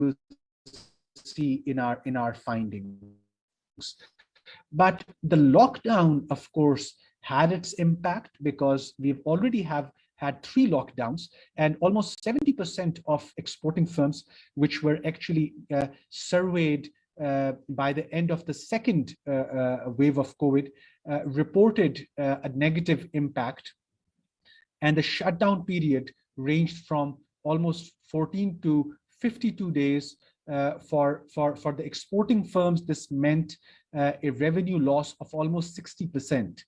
will see in our findings. But the lockdown, of course, had its impact, because we've already had 3 lockdowns, and almost 70% of exporting firms, which were actually surveyed by the end of the second wave of COVID, reported a negative impact. And the shutdown period ranged from almost 14 to 52 days. For the exporting firms, this meant a revenue loss of almost 60%.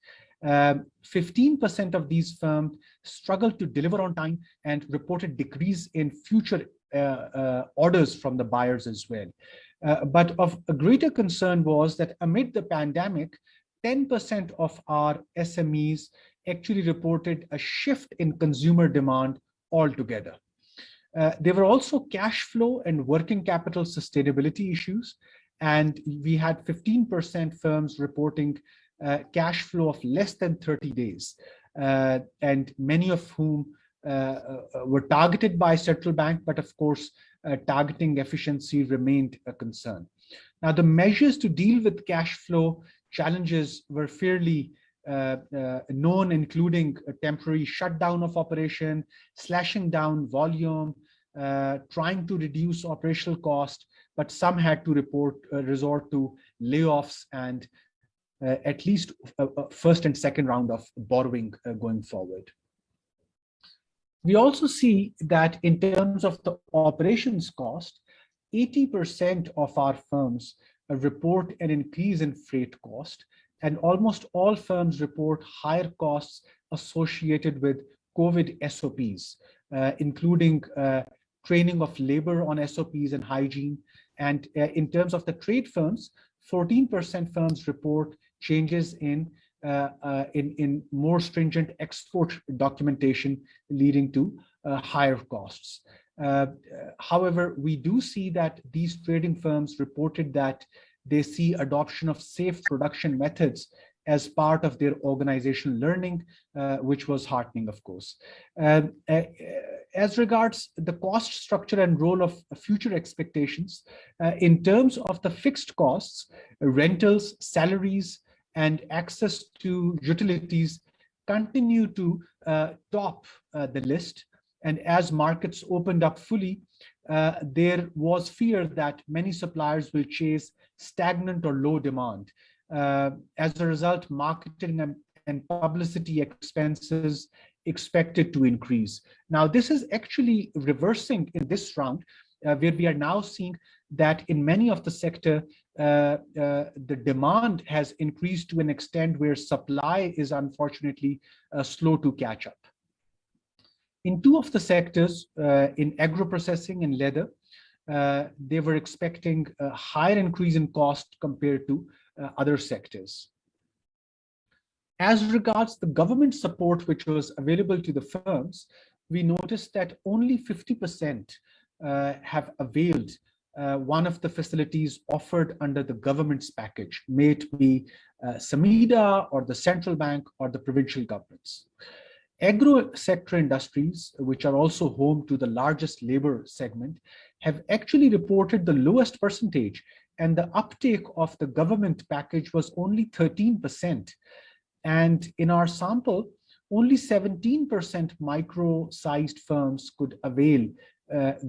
15% of these firms struggled to deliver on time and reported decrease in future orders from the buyers as well. But of a greater concern was that amid the pandemic, 10% of our SMEs actually reported a shift in consumer demand altogether. There were also cash flow and working capital sustainability issues, and we had 15% firms reporting cash flow of less than 30 days, and many of whom were targeted by central bank, but of course, targeting efficiency remained a concern. Now, the measures to deal with cash flow challenges were fairly known, including a temporary shutdown of operation, slashing down volume, trying to reduce operational cost, but some had to resort to layoffs and at least first and second round of borrowing going forward. We also see that in terms of the operations cost, 80% of our firms report an increase in freight cost, and almost all firms report higher costs associated with COVID SOPs, including training of labor on SOPs and hygiene. And in terms of the trade firms, 14% firms report changes in more stringent export documentation, leading to higher costs. However, we do see that these trading firms reported that they see adoption of safe production methods as part of their organizational learning, which was heartening, of course. As regards the cost structure and role of future expectations, in terms of the fixed costs, rentals, salaries, and access to utilities continue to top the list. And as markets opened up fully, there was fear that many suppliers will chase stagnant or low demand. As a result, marketing and publicity expenses expected to increase. Now, this is actually reversing in this round, where we are now seeing that in many of the sector, the demand has increased to an extent where supply is unfortunately slow to catch up. In 2 of the sectors, in agro-processing and leather, they were expecting a higher increase in cost compared to other sectors. As regards the government support which was available to the firms, we noticed that only 50% have availed one of the facilities offered under the government's package, may it be SMEDA or the central bank or the provincial governments. Agro sector industries, which are also home to the largest labor segment, have actually reported the lowest percentage, and the uptake of the government package was only 13%. And in our sample, only 17% micro-sized firms could avail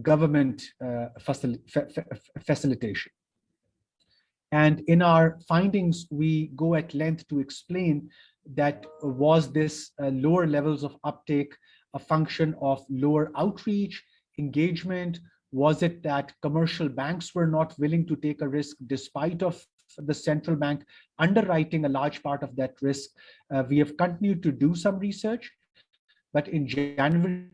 government facilitation. And in our findings, we go at length to explain that was this lower levels of uptake a function of lower outreach, engagement? Was it that commercial banks were not willing to take a risk despite of the central bank underwriting a large part of that risk? We have continued to do some research, but in January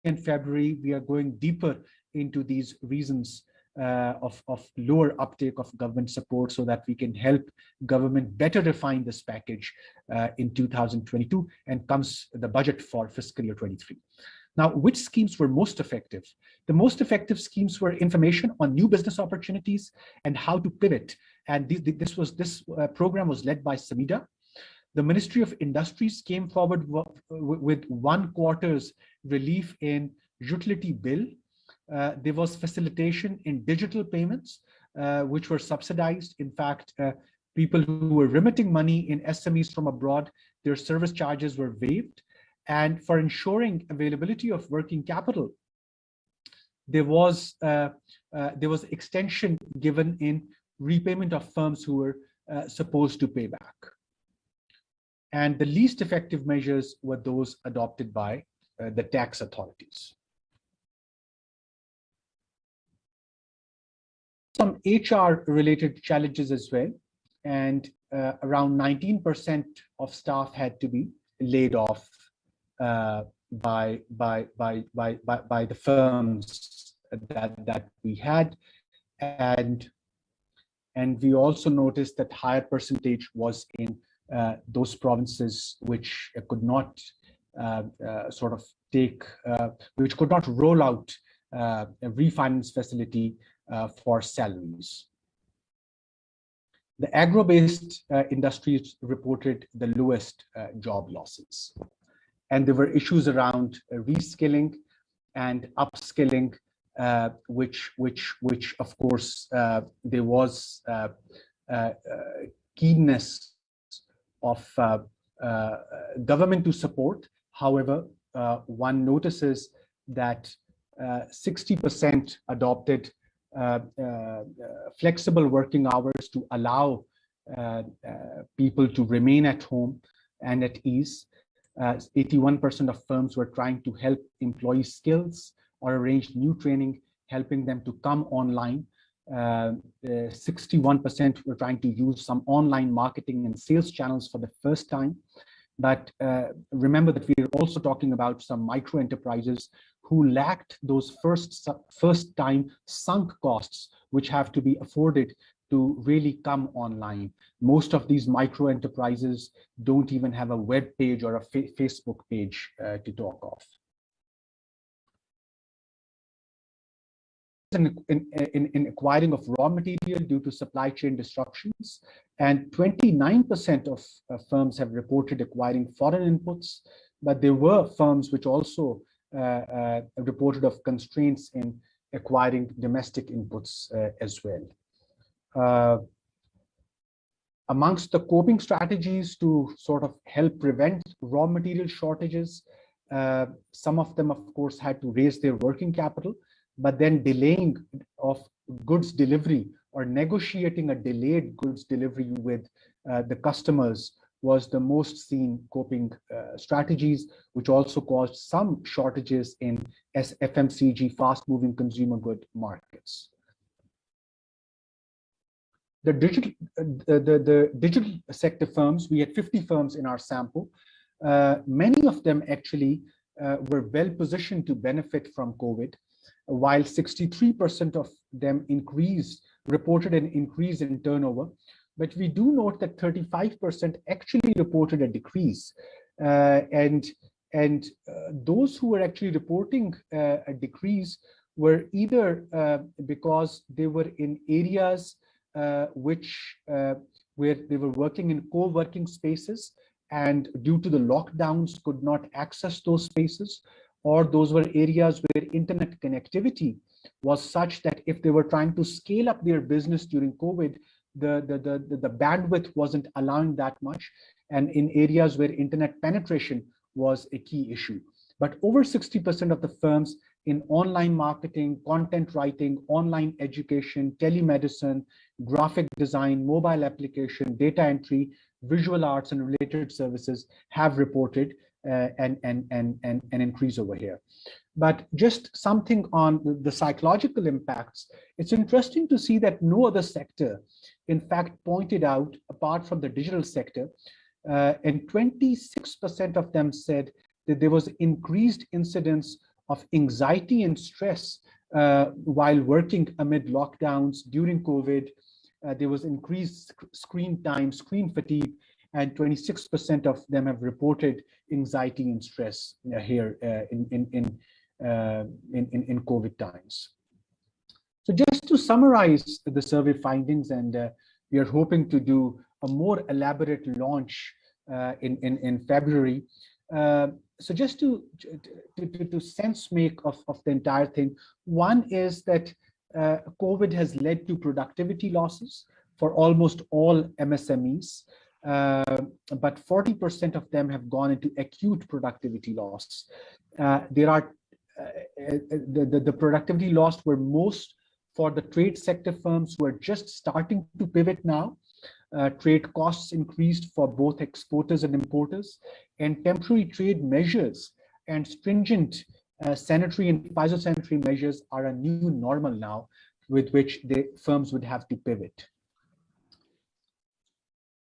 and February, we are going deeper into these reasons of lower uptake of government support, so that we can help government better refine this package in 2022, and comes the budget for fiscal year 23. Now, which schemes were most effective? The most effective schemes were information on new business opportunities and how to pivot. And this program was led by SMEDA. The Ministry of Industries came forward with 1 quarter's relief in utility bill, There was facilitation in digital payments, which were subsidized. In fact, people who were remitting money in SMEs from abroad, their service charges were waived. And for ensuring availability of working capital, there was extension given in repayment of firms who were supposed to pay back. And the least effective measures were those adopted by the tax authorities. Some HR related challenges as well, and around 19% of staff had to be laid off by the firms that we had, and we also noticed that higher percentage was in those provinces which could not which could not roll out a refinance facility for salaries. The agro-based industries reported the lowest job losses. And there were issues around reskilling and upskilling, which of course, there was keenness of government to support. However, one notices that 60% adopted flexible working hours to allow people to remain at home and at ease. 81% of firms were trying to help employee skills or arrange new training, helping them to come online. 61% were trying to use some online marketing and sales channels for the first time. But remember that we are also talking about some micro enterprises who lacked those first time sunk costs, which have to be afforded to really come online. Most of these micro enterprises don't even have a web page or a Facebook page to talk of. In acquiring of raw material due to supply chain disruptions, and 29% of firms have reported acquiring foreign inputs, but there were firms which also reported of constraints in acquiring domestic inputs as well. Amongst the coping strategies to sort of help prevent raw material shortages, some of them, of course, had to raise their working capital, but then delaying of goods delivery or negotiating a delayed goods delivery with the customers was the most seen coping strategies, which also caused some shortages in FMCG, fast-moving consumer good markets. The digital sector firms, we had 50 firms in our sample. Many of them actually were well positioned to benefit from COVID, while 63% of them reported an increase in turnover. But we do note that 35% actually reported a decrease. And those who were actually reporting a decrease were either because they were in areas where they were working in co-working spaces, and due to the lockdowns could not access those spaces, or those were areas where internet connectivity was such that if they were trying to scale up their business during COVID, the bandwidth wasn't allowing that much, and in areas where internet penetration was a key issue. But over 60% of the firms in online marketing, content writing, online education, telemedicine, graphic design, mobile application, data entry, visual arts, and related services have reported an increase over here. But just something on the psychological impacts, it's interesting to see that no other sector, in fact, pointed out, apart from the digital sector, and 26% of them said that there was increased incidence of anxiety and stress while working amid lockdowns during COVID. There was increased screen time, screen fatigue, and 26% of them have reported anxiety and stress here in COVID times. So just to summarize the survey findings, and we are hoping to do a more elaborate launch in February. so just to sense make of the entire thing, one is that COVID has led to productivity losses for almost all MSMEs, but 40% of them have gone into acute productivity loss. There are the productivity loss were most for the trade sector firms who are just starting to pivot now. Trade costs increased for both exporters and importers, and temporary trade measures and stringent sanitary and phytosanitary measures are a new normal now with which the firms would have to pivot.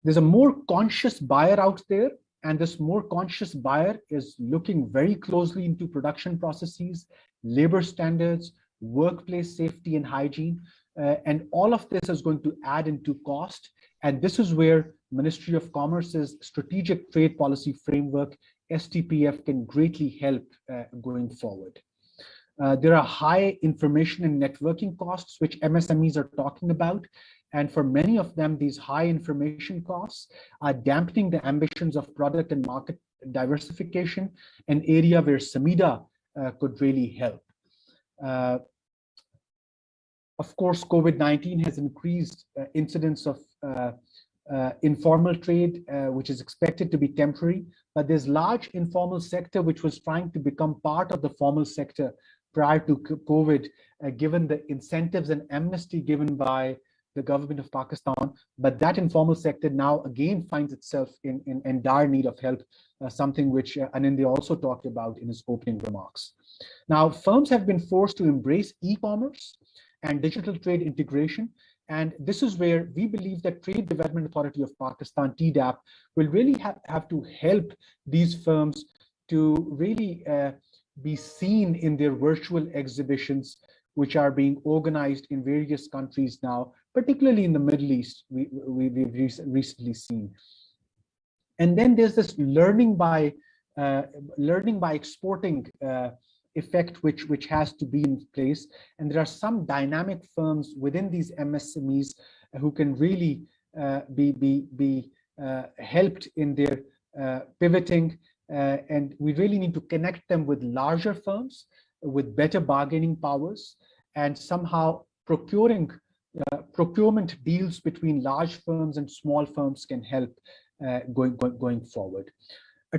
There's a more conscious buyer out there, and this more conscious buyer is looking very closely into production processes, labor standards, workplace safety and hygiene, and all of this is going to add into cost. And this is where Ministry of Commerce's Strategic Trade Policy Framework, STPF, can greatly help going forward. There are high information and networking costs, which MSMEs are talking about. And for many of them, these high information costs are dampening the ambitions of product and market diversification, an area where SMEDA could really help. Of course, COVID-19 has increased incidence of informal trade, which is expected to be temporary, but there's large informal sector which was trying to become part of the formal sector prior to COVID, given the incentives and amnesty given by the government of Pakistan. But that informal sector now again finds itself in dire need of help, something which Anindya also talked about in his opening remarks. Now, firms have been forced to embrace e-commerce and digital trade integration. And this is where we believe that Trade Development Authority of Pakistan, TDAP, will really have to help these firms to really be seen in their virtual exhibitions, which are being organized in various countries now, particularly in the Middle East, we've recently seen. And then there's this learning by exporting effect which has to be in place, and there are some dynamic firms within these MSMEs who can really be helped in their pivoting, and we really need to connect them with larger firms with better bargaining powers, and somehow procurement deals between large firms and small firms can help going forward.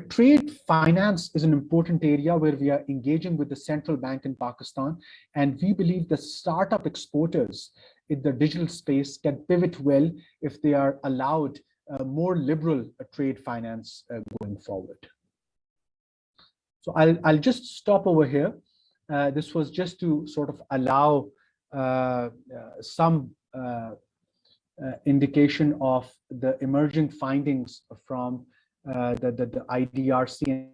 Trade finance is an important area where we are engaging with the central bank in Pakistan, and we believe the startup exporters in the digital space can pivot well if they are allowed more liberal trade finance going forward. So I'll just stop over here. This was just to sort of allow some indication of the emerging findings from the IDRC.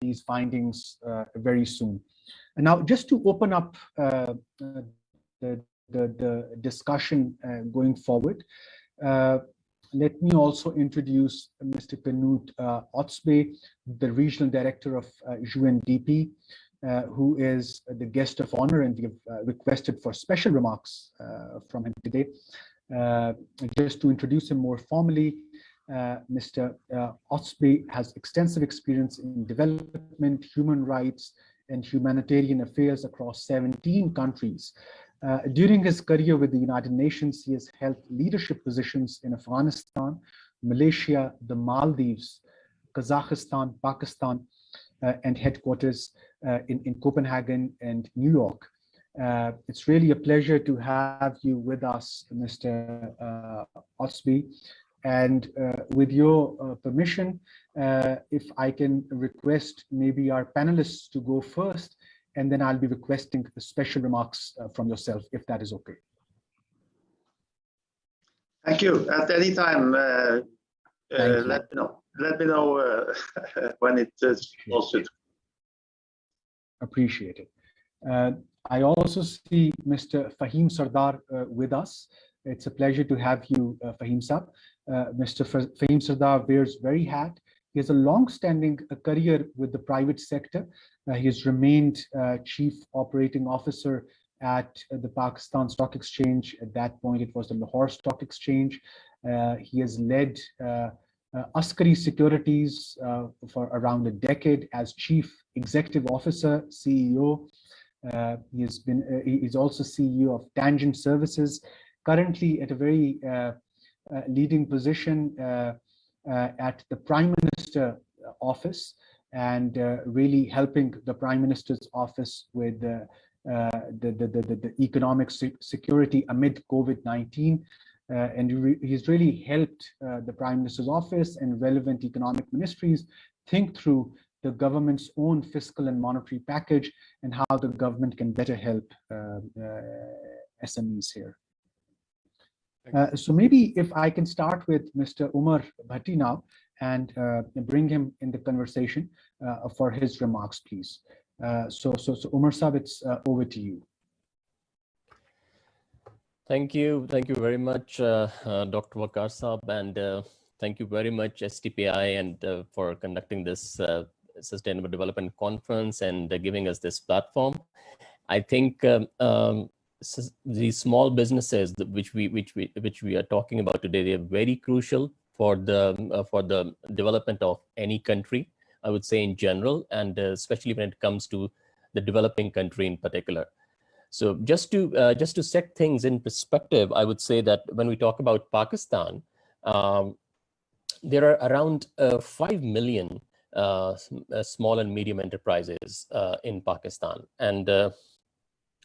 These findings very soon. And now, just to open up the discussion going forward, let me also introduce Mr. Penut Otsbe, the Regional Director of UNDP, who is the guest of honor, and we have requested for special remarks from him today. Just to introduce him more formally, Mr. Otsbe has extensive experience in development, human rights, and humanitarian affairs across 17 countries. During his career with the United Nations, he has held leadership positions in Afghanistan, Malaysia, the Maldives, Kazakhstan, Pakistan, and headquarters in Copenhagen and New York. It's really a pleasure to have you with us, Mr. Otsbe. And with your permission, if I can request maybe our panelists to go first, and then I'll be requesting special remarks from yourself, if that is okay. Thank you. At any time, let me know. Let me know when it is posted. Appreciate it. I also see Mr. Fahim Sardar with us. It's a pleasure to have you, Fahim Saab. Mr. Fahim Sardar wears very hat. He has a long-standing career with the private sector. He has remained Chief Operating Officer at the Pakistan Stock Exchange. At that point, it was the Lahore Stock Exchange. He has led Askari Securities for around a decade as Chief Executive Officer, CEO. He's also CEO of Tangent Services, currently at a very leading position at the Prime Minister office, and really helping the Prime Minister's office with the economic security amid COVID-19. And he's really helped the Prime Minister's office and relevant economic ministries think through the government's own fiscal and monetary package and how the government can better help SMEs here. So maybe if I can start with Mr. Umar Bhatti now and bring him in the conversation for his remarks, please. So Umar Saab, it's over to you. Thank you very much, Dr. Waqar Saab, and thank you very much STPI and for conducting this Sustainable Development Conference and giving us this platform. I think these small businesses which we are talking about today, they are very crucial for the development of any country, I would say in general, and especially when it comes to the developing country in particular. So just to set things in perspective, I would say that when we talk about Pakistan, there are around 5 million small and medium enterprises in Pakistan, and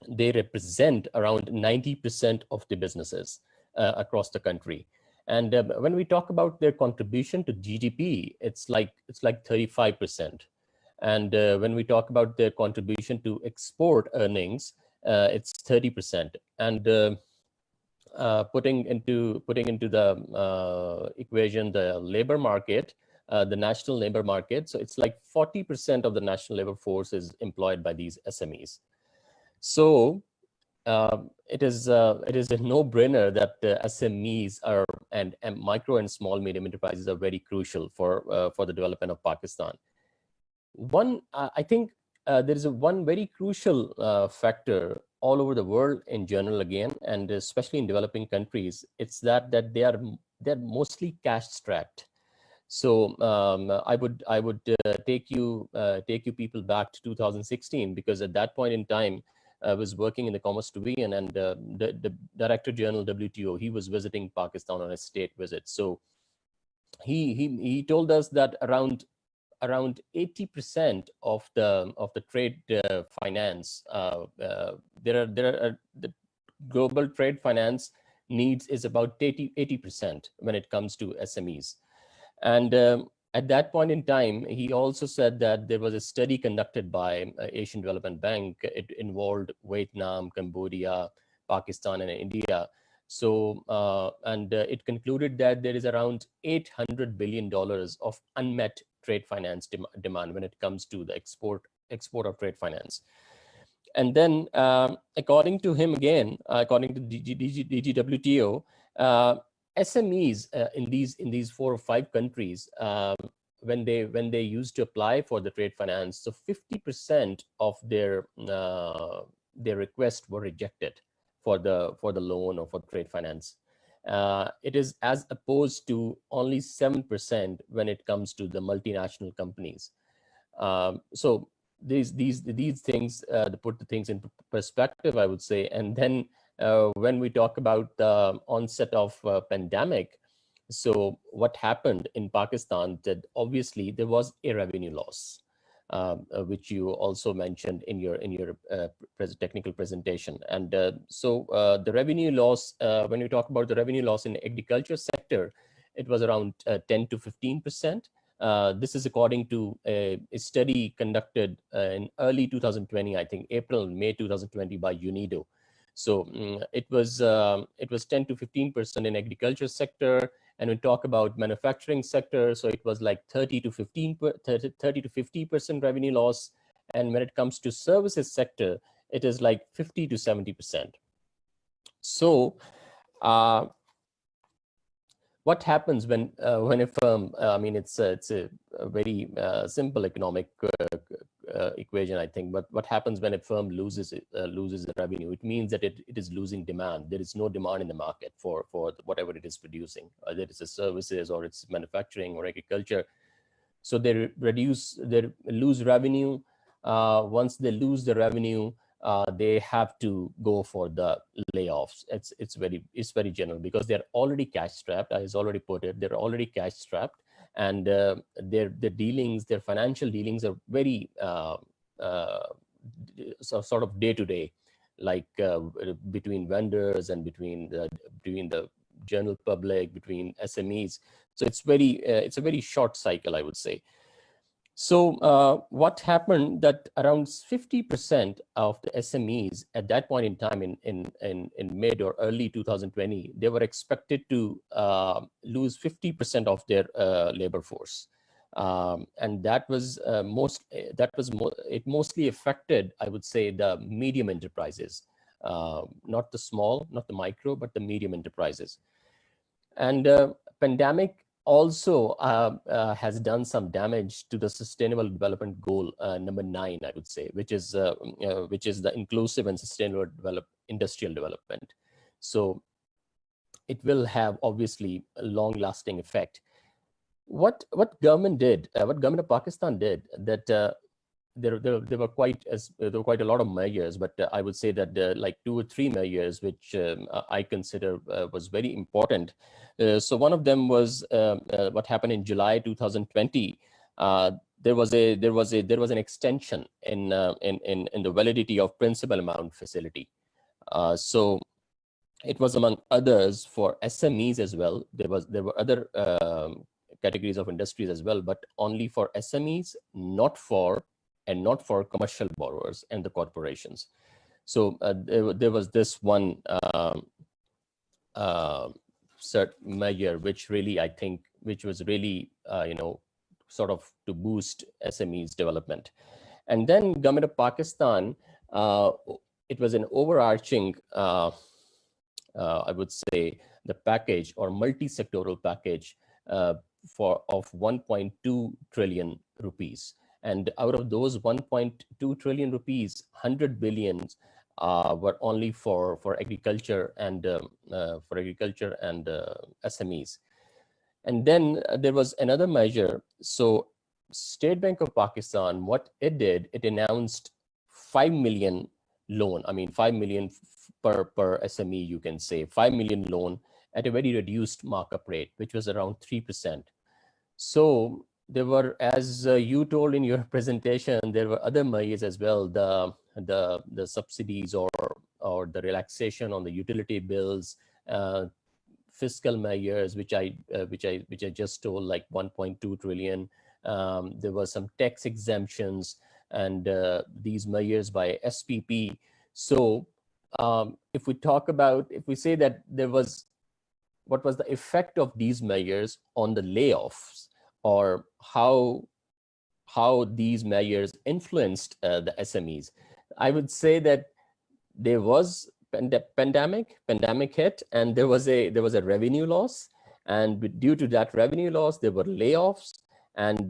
they represent around 90% of the businesses across the country. And when we talk about their contribution to GDP, it's like 35%. And when we talk about their contribution to export earnings, it's 30%. And putting into the equation the labor market, the national labor market, so it's like 40% of the national labor force is employed by these SMEs. So it is a no-brainer that SMEs are and micro and small medium enterprises are very crucial for the development of Pakistan. I think there is one very crucial factor all over the world in general again, and especially in developing countries. It's that they're mostly cash strapped. So I would take you people back to 2016, because at that point in time I was working in the Commerce Division, and the Director General WTO, he was visiting Pakistan on a state visit. So he told us that around 80% of the trade finance, the global trade finance needs is about 80% when it comes to SMEs. And at that point in time, he also said that there was a study conducted by Asian Development Bank. It involved Vietnam, Cambodia, Pakistan, and India. So, it concluded that there is around $800 billion of unmet trade finance demand when it comes to the export of trade finance. And then, according to him again, according to DGWTO, SMEs in these 4 or 5 countries, when they used to apply for the trade finance, so 50% of their requests were rejected for the loan or for trade finance. It is as opposed to only 7% when it comes to the multinational companies. So these things put the things in perspective, I would say. And then when we talk about the onset of pandemic, so what happened in Pakistan, that obviously there was a revenue loss, which you also mentioned in your technical presentation. And so the revenue loss, when you talk about the revenue loss in the agriculture sector, it was around 10 to 15%. This is according to a study conducted in early 2020, I think May 2020 by UNIDO. So it was 10 to 15% in agriculture sector, and we talk about manufacturing sector, so it was like 30 to 50% revenue loss, and when it comes to services sector, it is like 50 to 70%. So what happens when a firm, I mean, it's a very simple economic equation, I think, but what happens when a firm loses the revenue? It means that it is losing demand. There is no demand in the market for whatever it is producing, whether it's a services or it's manufacturing or agriculture. So they lose revenue. Once they lose the revenue, they have to go for the layoffs. It's very general, because they're already cash strapped. As already put it, they're already cash strapped, and their financial dealings are very sort of day to day, like between vendors and between the general public, between SMEs. So it's a very short cycle, I would say. So what happened that around 50% of the SMEs at that point in time, in mid or early 2020, they were expected to lose 50% of their labor force, and it mostly affected, I would say, the medium enterprises, not the small, not the micro, but the medium enterprises. And pandemic also has done some damage to the Sustainable Development Goal number 9, I would say, which is the inclusive and sustainable industrial development. So it will have obviously a long-lasting effect. What government did, what government of Pakistan did, that there were quite a lot of measures, but I would say that like 2 or 3 measures which I consider was very important. So one of them was what happened in July 2020. There was an extension in the validity of principal amount facility. So it was, among others, for SMEs as well. There were other categories of industries as well, but only for SMEs, not for commercial borrowers and the corporations. So there was this one certain measure which really, I think, which was really sort of to boost SMEs development. And then government of Pakistan, it was an overarching I would say the package or multi-sectoral package of 1.2 trillion rupees. And out of those 1.2 trillion rupees, 100 billion were only for agriculture and SMEs. And then there was another measure. So State Bank of Pakistan, what it did, it announced 5 million loan. I mean, 5 million per SME, you can say 5 million loan at a very reduced markup rate, which was around 3%. So there were, as you told in your presentation, there were other measures as well, the subsidies or the relaxation on the utility bills, fiscal measures, which I just told, like 1.2 trillion. There were some tax exemptions and these measures by SPP. So if we say that what was the effect of these measures on the layoffs, or how these measures influenced the SMEs, I would say that there was pandemic hit, and there was a revenue loss, and due to that revenue loss, there were layoffs. And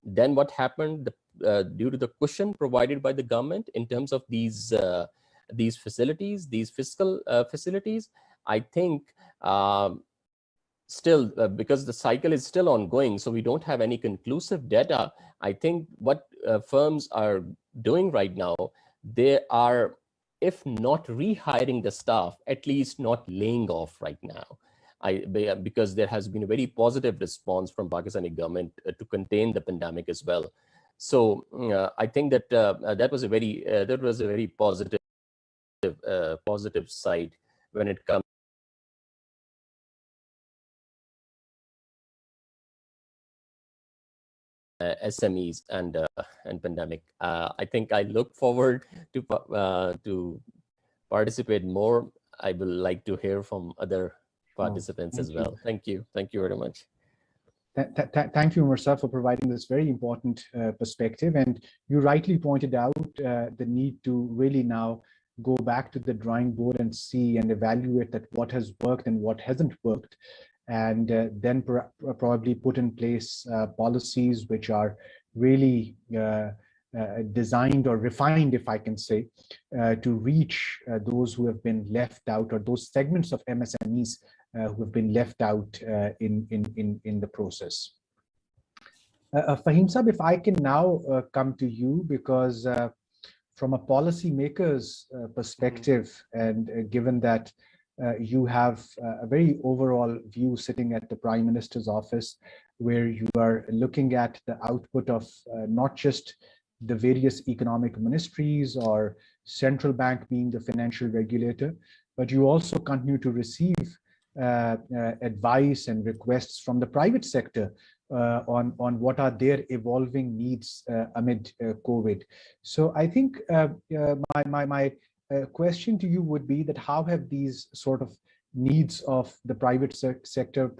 then what happened? Due to the cushion provided by the government in terms of these facilities, these fiscal facilities, I think still, because the cycle is still ongoing, so we don't have any conclusive data. I think what firms are doing right now, they are, if not rehiring the staff, at least not laying off right now. Because there has been a very positive response from Pakistani government to contain the pandemic as well. So I think that that was a very positive side when it comes SMEs and pandemic. I think I look forward to participate more. I will like to hear from other participants as well. Thank you very much. Thank you, Mirza, for providing this very important perspective. And you rightly pointed out the need to really now go back to the drawing board and see and evaluate that what has worked and what hasn't worked. and then probably put in place policies which are really designed or refined, if I can say, to reach those who have been left out, or those segments of MSMEs who have been left out in the process. Fahim Saab, if I can now come to you, because from a policymaker's perspective, and given that you have a very overall view sitting at the Prime Minister's office, where you are looking at the output of not just the various economic ministries or central bank being the financial regulator, but you also continue to receive advice and requests from the private sector on what are their evolving needs amid COVID. So I think my question to you would be that how have these sort of needs of the private sector,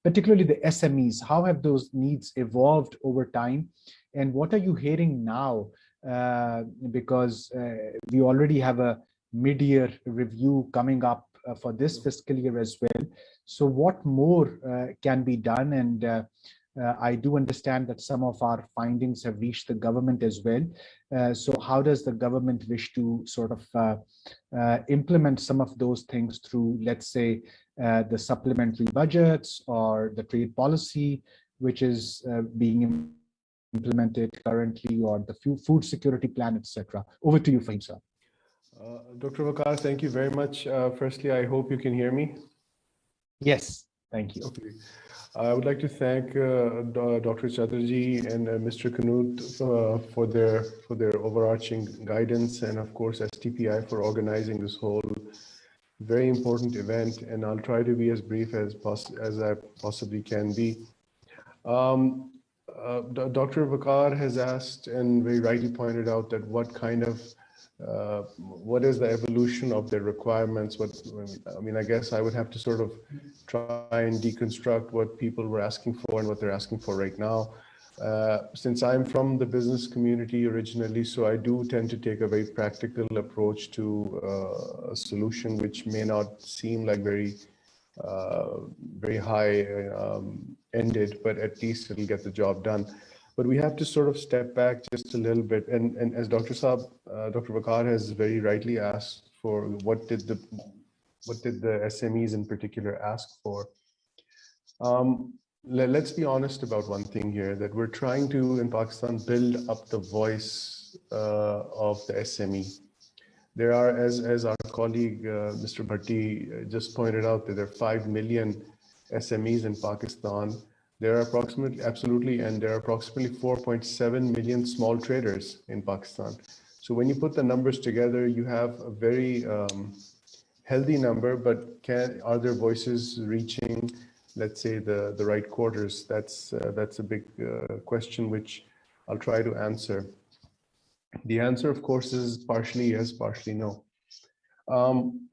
particularly the SMEs, how have those needs evolved over time? And what are you hearing now? Because we already have a mid-year review coming up for this fiscal year as well. So what more can be done? And I do understand that some of our findings have reached the government as well. So how does the government wish to sort of implement some of those things through, let's say, the supplementary budgets or the trade policy, which is being implemented currently, or the food security plan, etc. Over to you, Fahim sir. Dr. Waqar, thank you very much. Firstly, I hope you can hear me. Yes, thank you. Okay. I would like to thank Dr. Chatterjee and Mr. Kanut for their overarching guidance, and of course STPI for organizing this whole very important event. And I'll try to be as brief as I possibly can be. Dr. Waqar has asked and very rightly pointed out that what is the evolution of their requirements? I guess I would have to sort of try and deconstruct what people were asking for and what they're asking for right now. Since I'm from the business community originally, so I do tend to take a very practical approach to a solution which may not seem like very high-ended, but at least it'll get the job done. But we have to sort of step back just a little bit. And as Dr. Waqar has very rightly asked for, what did the SMEs in particular ask for? Let's be honest about one thing here, that we're trying to, in Pakistan, build up the voice of the SME. There are, as our colleague, Mr. Bhatti just pointed out, that there are 5 million SMEs in Pakistan. There are approximately 4.7 million small traders in Pakistan. So when you put the numbers together, you have a very healthy number, but are their voices reaching, let's say, the right quarters? That's a big question, which I'll try to answer. The answer, of course, is partially yes, partially no.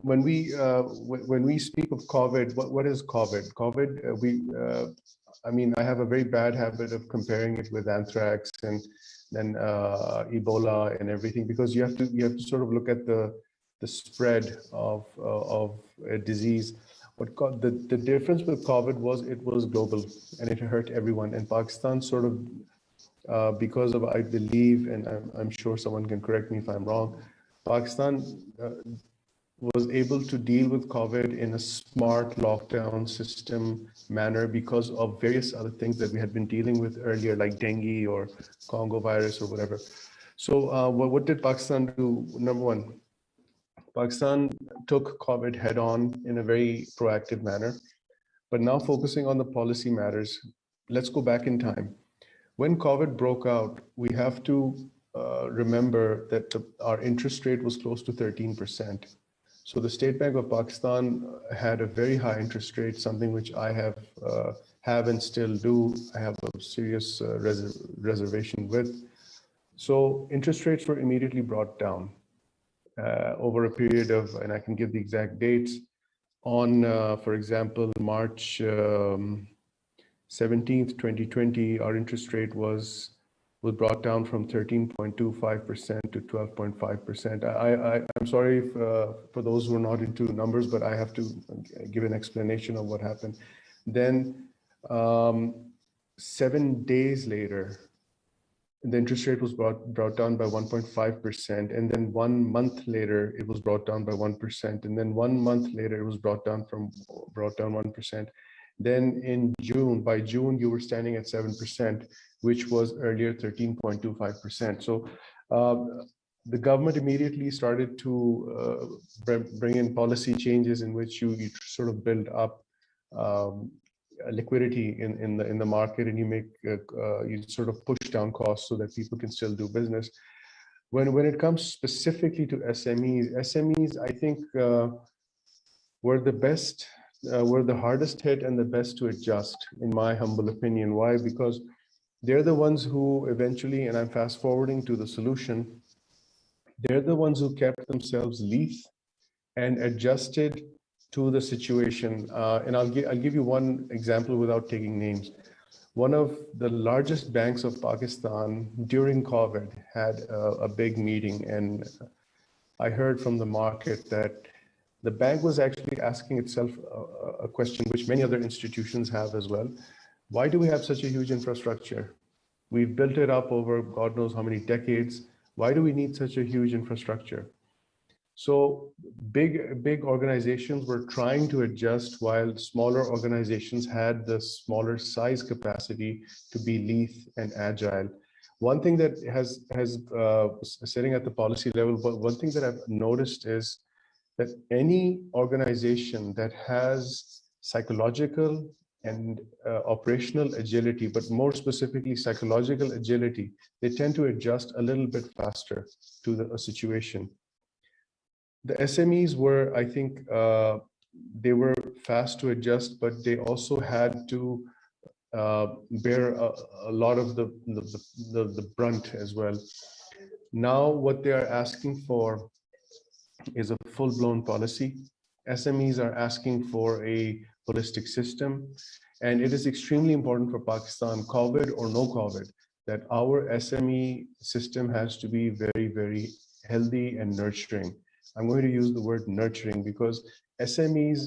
When we speak of COVID, what is COVID? COVID, I have a very bad habit of comparing it with anthrax and then Ebola and everything, because you have to sort of look at the spread of a disease. The difference with COVID was it was global and it hurt everyone. And Pakistan sort of, because of, I believe, and I'm sure someone can correct me if I'm wrong, Pakistan was able to deal with COVID in a smart lockdown system manner because of various other things that we had been dealing with earlier, like dengue or Congo virus or whatever. So what did Pakistan do? Number one, Pakistan took COVID head on in a very proactive manner. But now focusing on the policy matters, let's go back in time. When COVID broke out, we have to remember that our interest rate was close to 13%. So the State Bank of Pakistan had a very high interest rate, something which I have and still do. I have a serious reservation with. So interest rates were immediately brought down over a period of, and I can give the exact dates, on, for example, March 17th, 2020, our interest rate was was brought down from 13.25% to 12.5%. I'm sorry if, for those who are not into numbers, but I have to give an explanation of what happened. Then 7 days later, the interest rate was brought down by 1.5%, and then 1 month later it was brought down by 1%, and then 1 month later it was brought down 1%. Then in June, by June you were standing at 7%, which was earlier 13.25%. So the government immediately started to bring in policy changes in which you sort of build up liquidity in the market, and you make you sort of push down costs so that people can still do business. When it comes specifically to SMEs, I think were the hardest hit and the best to adjust, in my humble opinion. Why? Because they're the ones who eventually, and I'm fast forwarding to the solution, they're the ones who kept themselves lean and adjusted to the situation. And I'll give you one example without taking names. One of the largest banks of Pakistan during COVID had a big meeting, and I heard from the market that the bank was actually asking itself a question which many other institutions have as well. Why do we have such a huge infrastructure? We've built it up over God knows how many decades. Why do we need such a huge infrastructure? So big organizations were trying to adjust, while smaller organizations had the smaller size capacity to be lean and agile. One thing that has sitting at the policy level, but one thing that I've noticed is that any organization that has psychological and operational agility, but more specifically psychological agility, they tend to adjust a little bit faster to the situation. The SMEs were, I think, they were fast to adjust, but they also had to bear a lot of the brunt as well. Now, what they are asking for is a full-blown policy. SMEs are asking for a holistic system, and it is extremely important for Pakistan, COVID or no COVID, that our SME system has to be very, very healthy and nurturing. I'm going to use the word nurturing because SMEs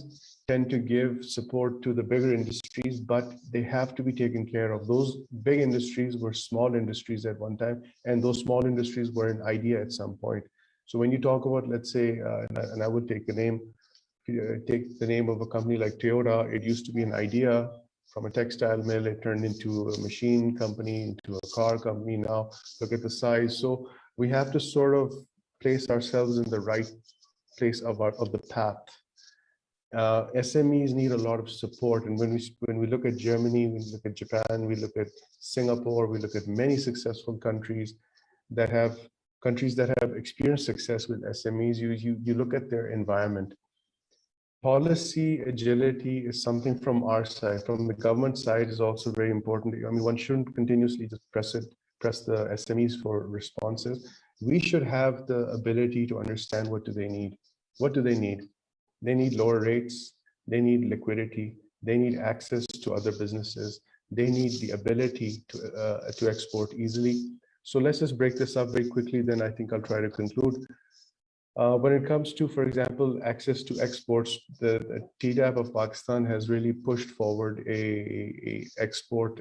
tend to give support to the bigger industries, but they have to be taken care of. Those big industries were small industries at one time, and those small industries were an idea at some point. So when you talk about, let's say, and I would take the name of a company like Toyota, it used to be an idea from a textile mill, it turned into a machine company, into a car company. Now look at the size. So we have to sort of place ourselves in the right place of the path. SMEs need a lot of support, and when we look at Germany, we look at Japan, we look at Singapore, we look at many successful countries that have experienced success with SMEs. You look at their environment. Policy agility is something from our side, from the government side, is also very important. I mean, one shouldn't continuously just press the SMEs for responses. We should have the ability to understand what do they need. What do they need? They need lower rates. They need liquidity. They need access to other businesses. They need the ability to export easily. So let's just break this up very quickly. Then I think I'll try to conclude. When it comes to, for example, access to exports, the TDAP of Pakistan has really pushed forward a export,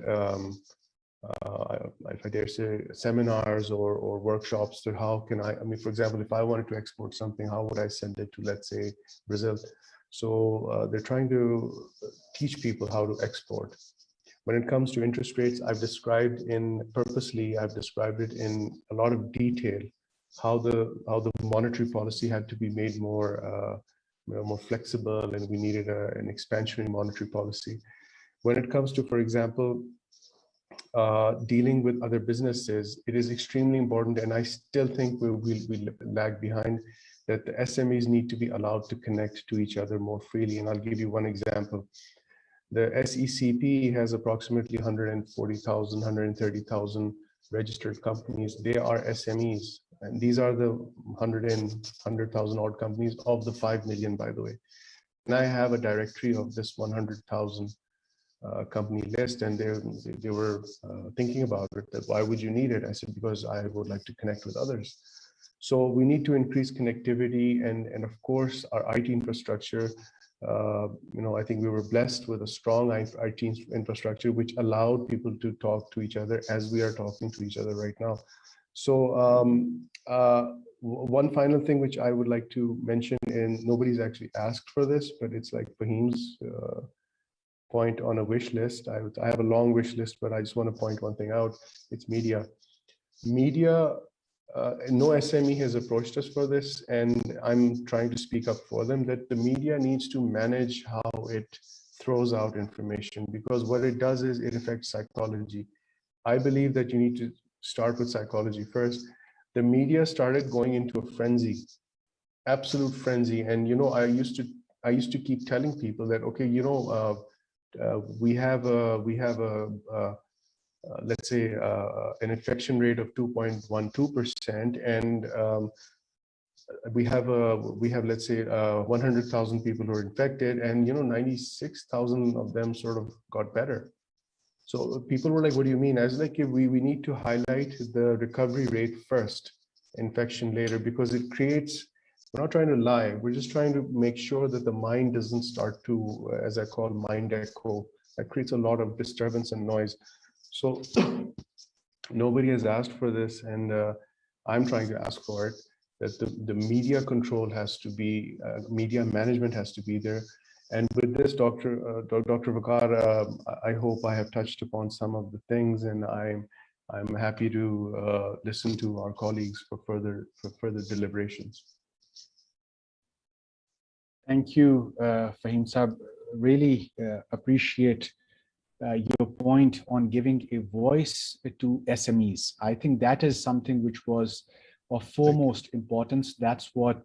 if I dare say, seminars or workshops to how can I mean, for example, if I wanted to export something, how would I send it to, let's say, Brazil? So they're trying to teach people how to export. When it comes to interest rates, I've described it in a lot of detail, how the monetary policy had to be made more flexible, and we needed an expansionary monetary policy. When it comes to, for example, dealing with other businesses, it is extremely important, and I still think we lag behind, that the SMEs need to be allowed to connect to each other more freely. And I'll give you one example. The SECP has approximately 140,000, 130,000 registered companies. They are SMEs, and these are the 100,000 odd companies of the 5 million, by the way. And I have a directory of this 100,000 company list, and they were thinking about it, that why would you need it? I said, because I would like to connect with others. So we need to increase connectivity, and of course our IT infrastructure. I think we were blessed with a strong IT infrastructure, which allowed people to talk to each other as we are talking to each other right now. So one final thing which I would like to mention, and nobody's actually asked for this, but it's like Fahim's point on a wish list. I have a long wish list, but I just want to point one thing out. It's media. Media, no SME has approached us for this, and I'm trying to speak up for them, that the media needs to manage how it throws out information, because what it does is it affects psychology. I believe that you need to start with psychology first. The media started going into a frenzy, absolute frenzy. And, I used to keep telling people that, okay, we have let's say an infection rate of 2.12%, and we have let's say 100,000 people who are infected, and 96,000 of them sort of got better. So people were like, what do you mean? I was like, we need to highlight the recovery rate first, infection later, because it creates, we're not trying to lie, we're just trying to make sure that the mind doesn't start to, as I call, mind echo. That creates a lot of disturbance and noise. So nobody has asked for this, and I'm trying to ask for it, that the media control has to be, media management has to be there. And with this, Dr. Vakar, I hope I have touched upon some of the things, and I'm happy to listen to our colleagues for further deliberations. Thank you, Fahim Saab. Really appreciate your point on giving a voice to SMEs. I think that is something which was of foremost importance. That's what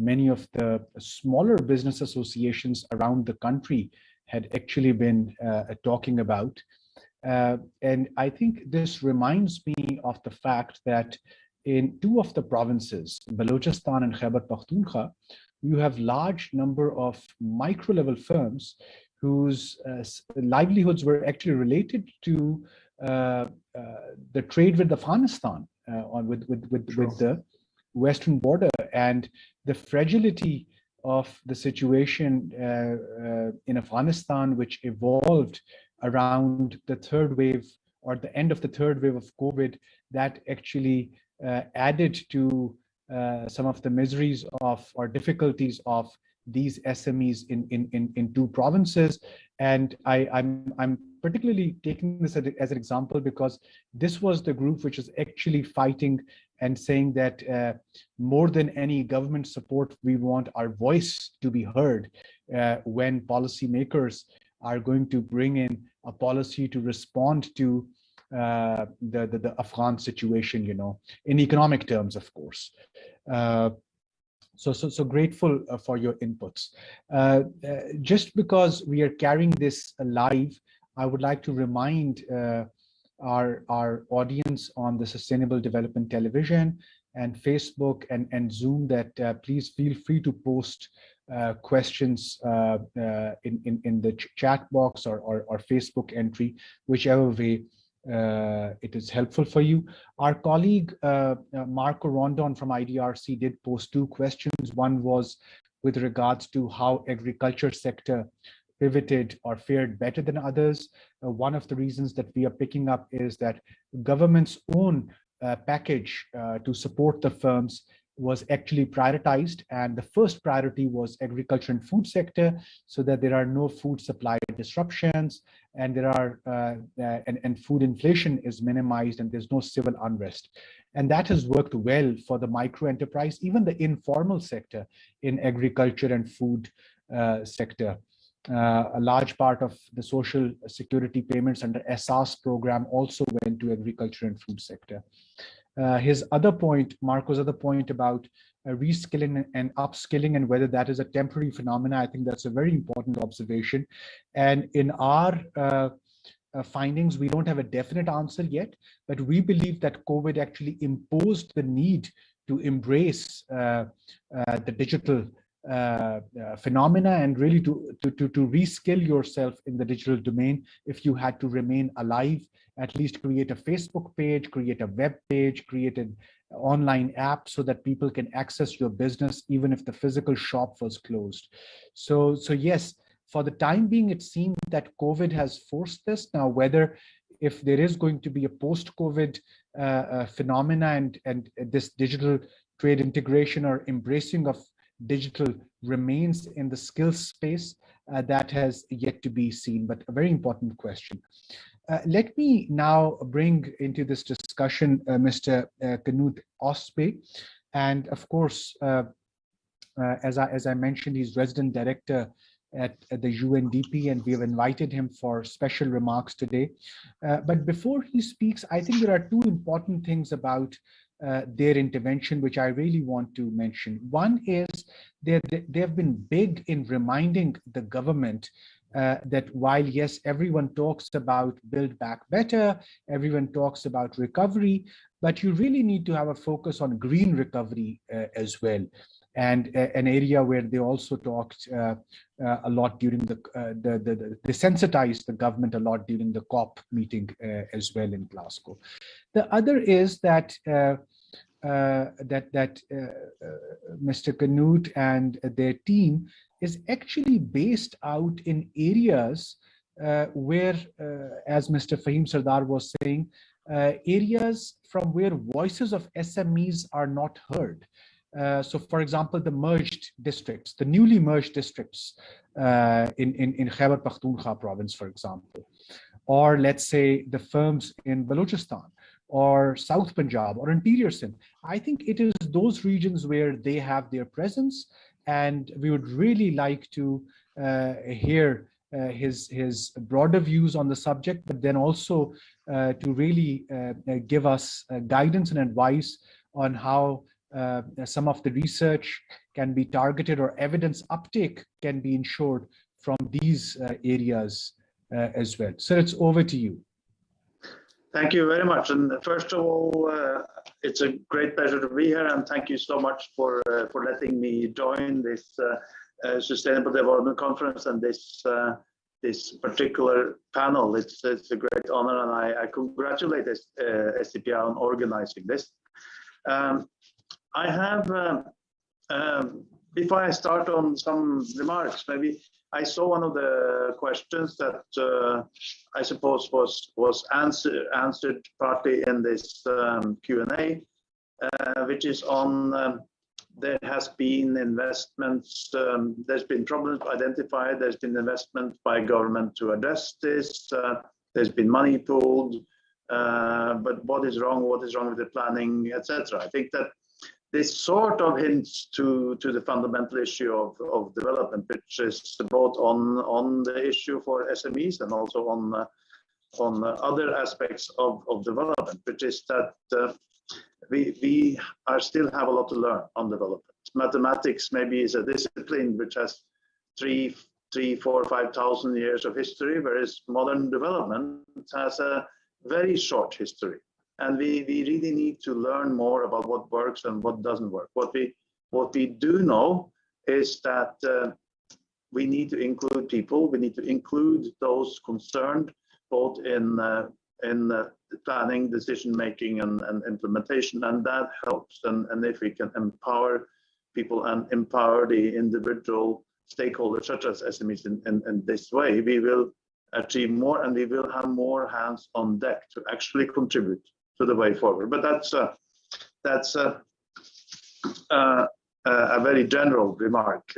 many of the smaller business associations around the country had actually been talking about. And I think this reminds me of the fact that in two of the provinces, Balochistan and Khyber Pakhtunkhwa, you have large number of micro-level firms whose livelihoods were actually related to the trade with Afghanistan, with the western border, and the fragility of the situation in Afghanistan, which evolved around the third wave or the end of the third wave of COVID, that actually added to some of the miseries of or difficulties of these SMEs in two provinces. And I'm particularly taking this as an example because this was the group which is actually fighting and saying that more than any government support, we want our voice to be heard when policymakers are going to bring in a policy to respond to the Afghan situation, in economic terms, of course. So grateful for your inputs. Just because we are carrying this live, I would like to remind our audience on the Sustainable Development Television and Facebook and Zoom that please feel free to post questions in the chat box or Facebook entry, whichever way it is helpful for you. Our colleague Marco Rondon from IDRC did post two questions. One was with regards to how agriculture sector pivoted or fared better than others. One of the reasons that we are picking up is that government's own package to support the firms was actually prioritized, and the first priority was agriculture and food sector, so that there are no food supply disruptions, and there are and food inflation is minimized, and there's no civil unrest. And that has worked well for the micro enterprise, even the informal sector in agriculture and food sector. A large part of the social security payments under SARS program also went to agriculture and food sector. His other point, Marco's other point about reskilling and upskilling and whether that is a temporary phenomena, I think that's a very important observation. And in our findings, we don't have a definite answer yet, but we believe that COVID actually imposed the need to embrace the digital phenomena, and really to reskill yourself in the digital domain. If you had to remain alive, at least create a Facebook page, create a web page, create an online app so that people can access your business even if the physical shop was closed. So yes, for the time being, it seems that COVID has forced this. Now, whether if there is going to be a post-COVID phenomena and this digital trade integration or embracing of digital remains in the skills space, that has yet to be seen, but a very important question. Let me now bring into this discussion Mr. Knut Ospe, and of course, as I mentioned, he's resident director at the UNDP, and we have invited him for special remarks today. But before he speaks, I think there are two important things about their intervention, which I really want to mention. One is they have been big in reminding the government that while, yes, everyone talks about Build Back Better, everyone talks about recovery, but you really need to have a focus on green recovery as well. And an area where they also talked a lot during they sensitized the government a lot during the COP meeting as well in Glasgow. The other is that Mr. Knut and their team is actually based out in areas where, as Mr. Fahim Sardar was saying, areas from where voices of SMEs are not heard. So, for example, the merged districts, the newly merged districts in Khyber Pakhtunkhwa province, for example, or let's say the firms in Balochistan, or South Punjab, or Interior Sindh. I think it is those regions where they have their presence, and we would really like to hear his broader views on the subject, but then also to really give us guidance and advice on how some of the research can be targeted or evidence uptake can be ensured from these areas as well. So it's over to you. Thank you very much. And first of all, it's a great pleasure to be here, and thank you so much for letting me join this Sustainable Development Conference and this particular panel. It's a great honor, and I congratulate STPI on organizing this. I have, before I start on some remarks, maybe I saw one of the questions that I suppose was answered partly in this Q&A, which is on there has been investments, there's been problems identified, there's been investment by government to address this, there's been money pooled, but what is wrong with the planning, etc. I think that this sort of hints to the fundamental issue of development, which is both on the issue for SMEs and also on other aspects of development, which is that we still have a lot to learn on development. Mathematics maybe is a discipline which has 3, 4, 5,000 years of history, whereas modern development has a very short history. And we really need to learn more about what works and what doesn't work. What we do know is that we need to include people. We need to include those concerned, both in planning, decision making, and implementation, and that helps. And if we can empower people and empower the individual stakeholders, such as SMEs, in this way, we will achieve more, and we will have more hands on deck to actually contribute to the way forward. But that's a very general remark.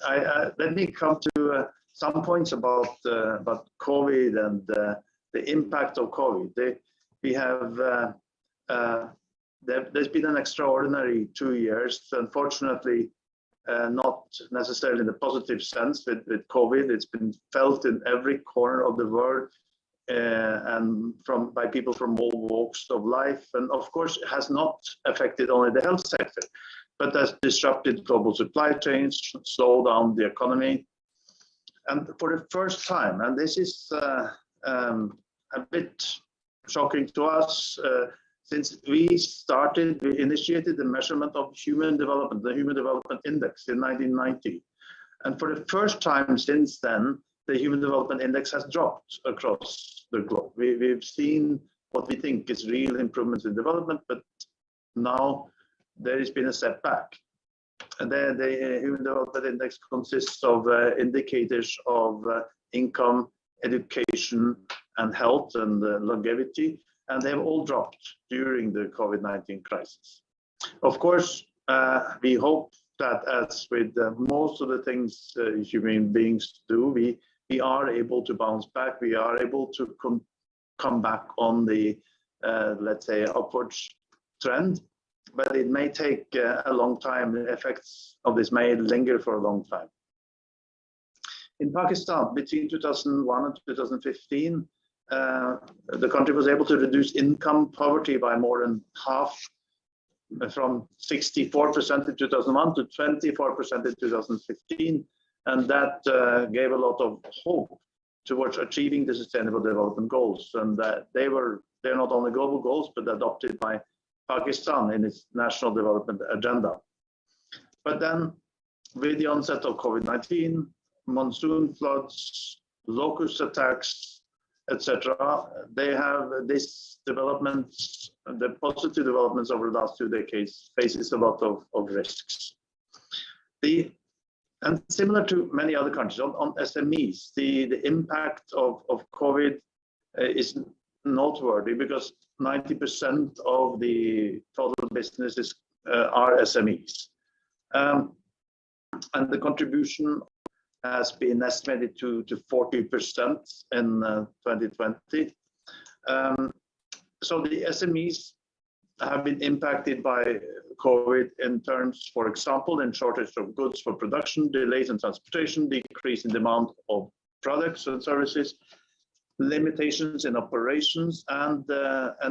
Let me come to some points about COVID and the impact of COVID. We have there's been an extraordinary 2 years. Unfortunately, not necessarily in the positive sense with COVID. It's been felt in every corner of the world. And by people from all walks of life, and of course it has not affected only the health sector, but has disrupted global supply chains, slowed down the economy, and for the first time, and this is a bit shocking to us, since we initiated the measurement of human development, the Human Development Index in 1990. And for the first time since then, the Human Development Index has dropped across the globe. We've seen what we think is real improvements in development, but now there has been a setback. And the Human Development Index consists of indicators of income, education, and health and longevity, and they have all dropped during the COVID-19 crisis. Of course, we hope that, as with most of the things human beings do, we are able to bounce back. We are able to come back on the, let's say, upwards trend, but it may take a long time. The effects of this may linger for a long time. In Pakistan, between 2001 and 2015, the country was able to reduce income poverty by more than half, from 64% in 2001 to 24% in 2015. And that gave a lot of hope towards achieving the Sustainable Development Goals. And they're not only global goals, but adopted by Pakistan in its national development agenda. But then, with the onset of COVID-19, monsoon floods, locust attacks, etc., they have this developments, the positive developments over the last 2 decades faces a lot of risks. And similar to many other countries, on SMEs, the impact of COVID is noteworthy because 90% of the total businesses are SMEs. And the contribution has been estimated to 40% in 2020. So the SMEs have been impacted by COVID in terms, for example, in shortage of goods for production, delays in transportation, decrease in demand of products and services, limitations in operations, and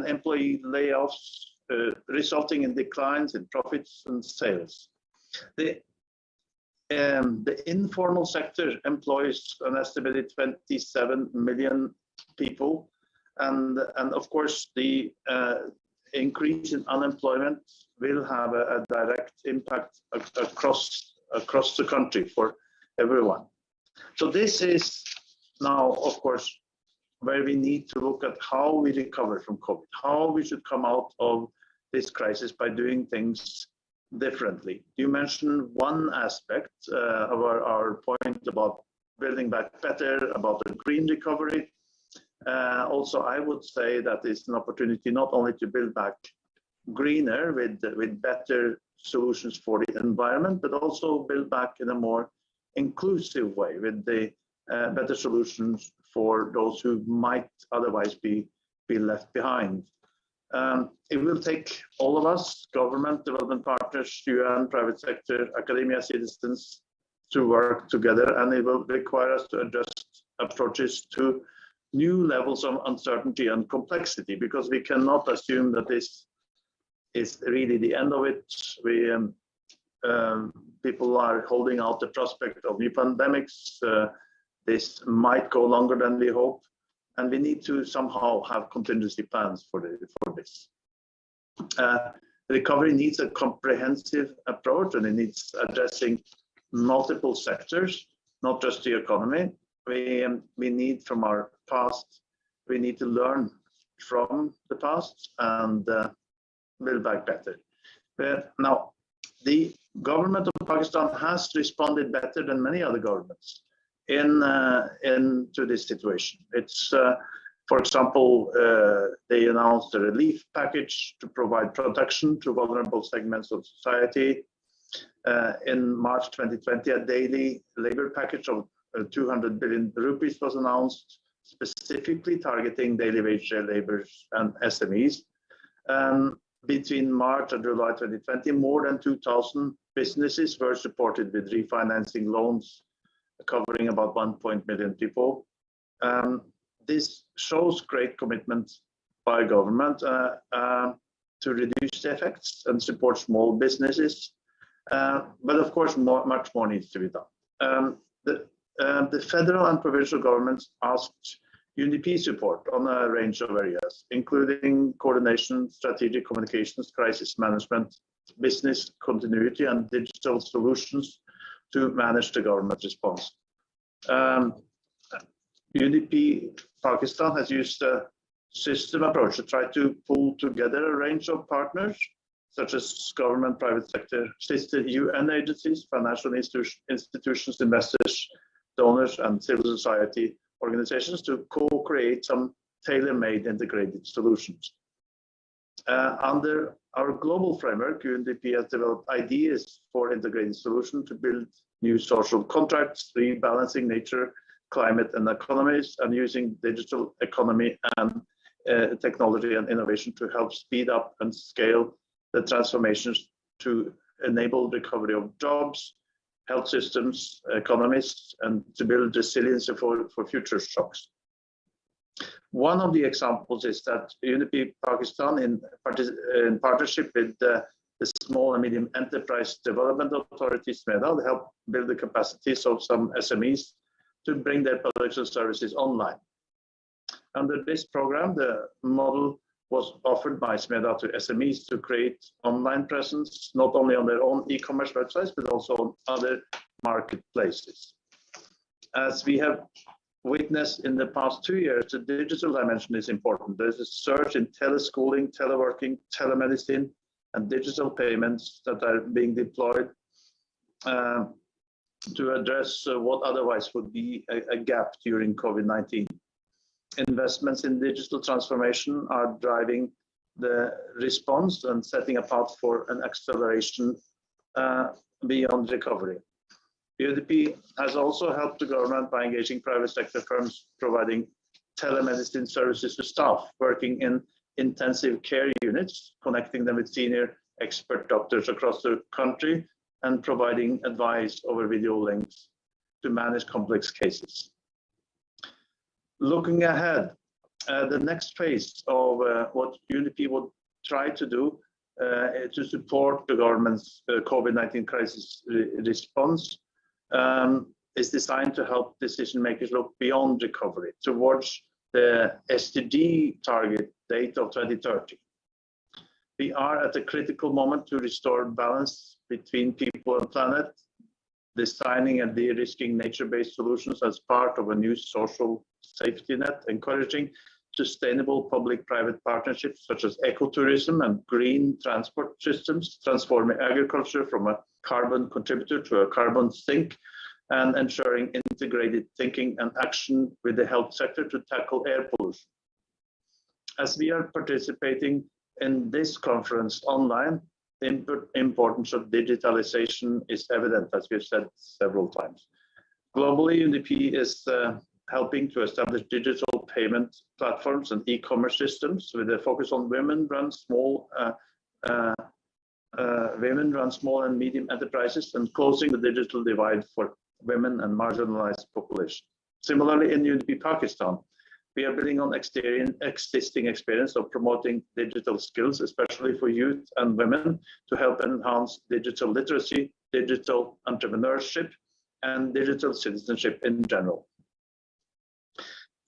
employee layoffs resulting in declines in profits and sales. The informal sector employs an estimated 27 million people, and of course the increase in unemployment will have a direct impact across the country for everyone. So this is now, of course, where we need to look at how we recover from COVID, how we should come out of this crisis by doing things differently. You mentioned one aspect of our point about building back better, about the green recovery. Also, I would say that it's an opportunity not only to build back greener with better solutions for the environment, but also build back in a more inclusive way with the better solutions for those who might otherwise be left behind. It will take all of us, government, development partners, UN, private sector, academia, citizens, to work together, and it will require us to adjust approaches to new levels of uncertainty and complexity, because we cannot assume that this is really the end of it. People are holding out the prospect of new pandemics. This might go longer than we hope, and we need to somehow have contingency plans for this. Recovery needs a comprehensive approach, and it needs addressing multiple sectors, not just the economy. We need from our past, we need to learn from the past and build back better. But now, the government of Pakistan has responded better than many other governments into this situation. It's, for example, they announced a relief package to provide protection to vulnerable segments of society. In March 2020, a daily labor package of 200 billion rupees was announced, specifically targeting daily wage laborers and SMEs. Between March and July 2020, more than 2,000 businesses were supported with refinancing loans covering about 1 million people. This shows great commitment by government to reduce the effects and support small businesses. But of course, much more needs to be done. The federal and provincial governments asked UNDP support on a range of areas, including coordination, strategic communications, crisis management, business continuity, and digital solutions to manage the government response. UNDP Pakistan has used a system approach to try to pull together a range of partners, such as government, private sector, sister UN agencies, financial institutions, investors, donors, and civil society organizations to co-create some tailor-made integrated solutions. Under our global framework, UNDP has developed ideas for integrated solutions to build new social contracts, rebalancing nature, climate, and economies, and using digital economy and technology and innovation to help speed up and scale the transformations to enable recovery of jobs, health systems, economies, and to build resilience for future shocks. One of the examples is that UNDP Pakistan, in partnership with the Small and Medium Enterprise Development Authority, SMEDA, help build the capacities of some SMEs to bring their products and services online. Under this program, the model was offered by SMEDA to SMEs to create online presence, not only on their own e-commerce websites, but also on other marketplaces. As we have witnessed in the past 2 years, the digital dimension is important. There's a surge in teleschooling, teleworking, telemedicine, and digital payments that are being deployed to address what otherwise would be a gap during COVID-19. Investments in digital transformation are driving the response and setting a path for an acceleration beyond recovery. UNDP has also helped the government by engaging private sector firms providing telemedicine services to staff working in intensive care units, connecting them with senior expert doctors across the country, and providing advice over video links to manage complex cases. Looking ahead, the next phase of what UNDP would try to do to support the government's COVID-19 crisis response is designed to help decision makers look beyond recovery towards the SDG target date of 2030. We are at a critical moment to restore balance between people and planet, designing and de-risking nature-based solutions as part of a new social safety net, encouraging sustainable public-private partnerships such as ecotourism and green transport systems, transforming agriculture from a carbon contributor to a carbon sink, and ensuring integrated thinking and action with the health sector to tackle air pollution. As we are participating in this conference online, the importance of digitalization is evident, as we've said several times. Globally, UNDP is helping to establish digital payment platforms and e-commerce systems with a focus on women-run small and medium enterprises and closing the digital divide for women and marginalized population. Similarly, in UNDP Pakistan, we are building on existing experience of promoting digital skills, especially for youth and women, to help enhance digital literacy, digital entrepreneurship, and digital citizenship in general.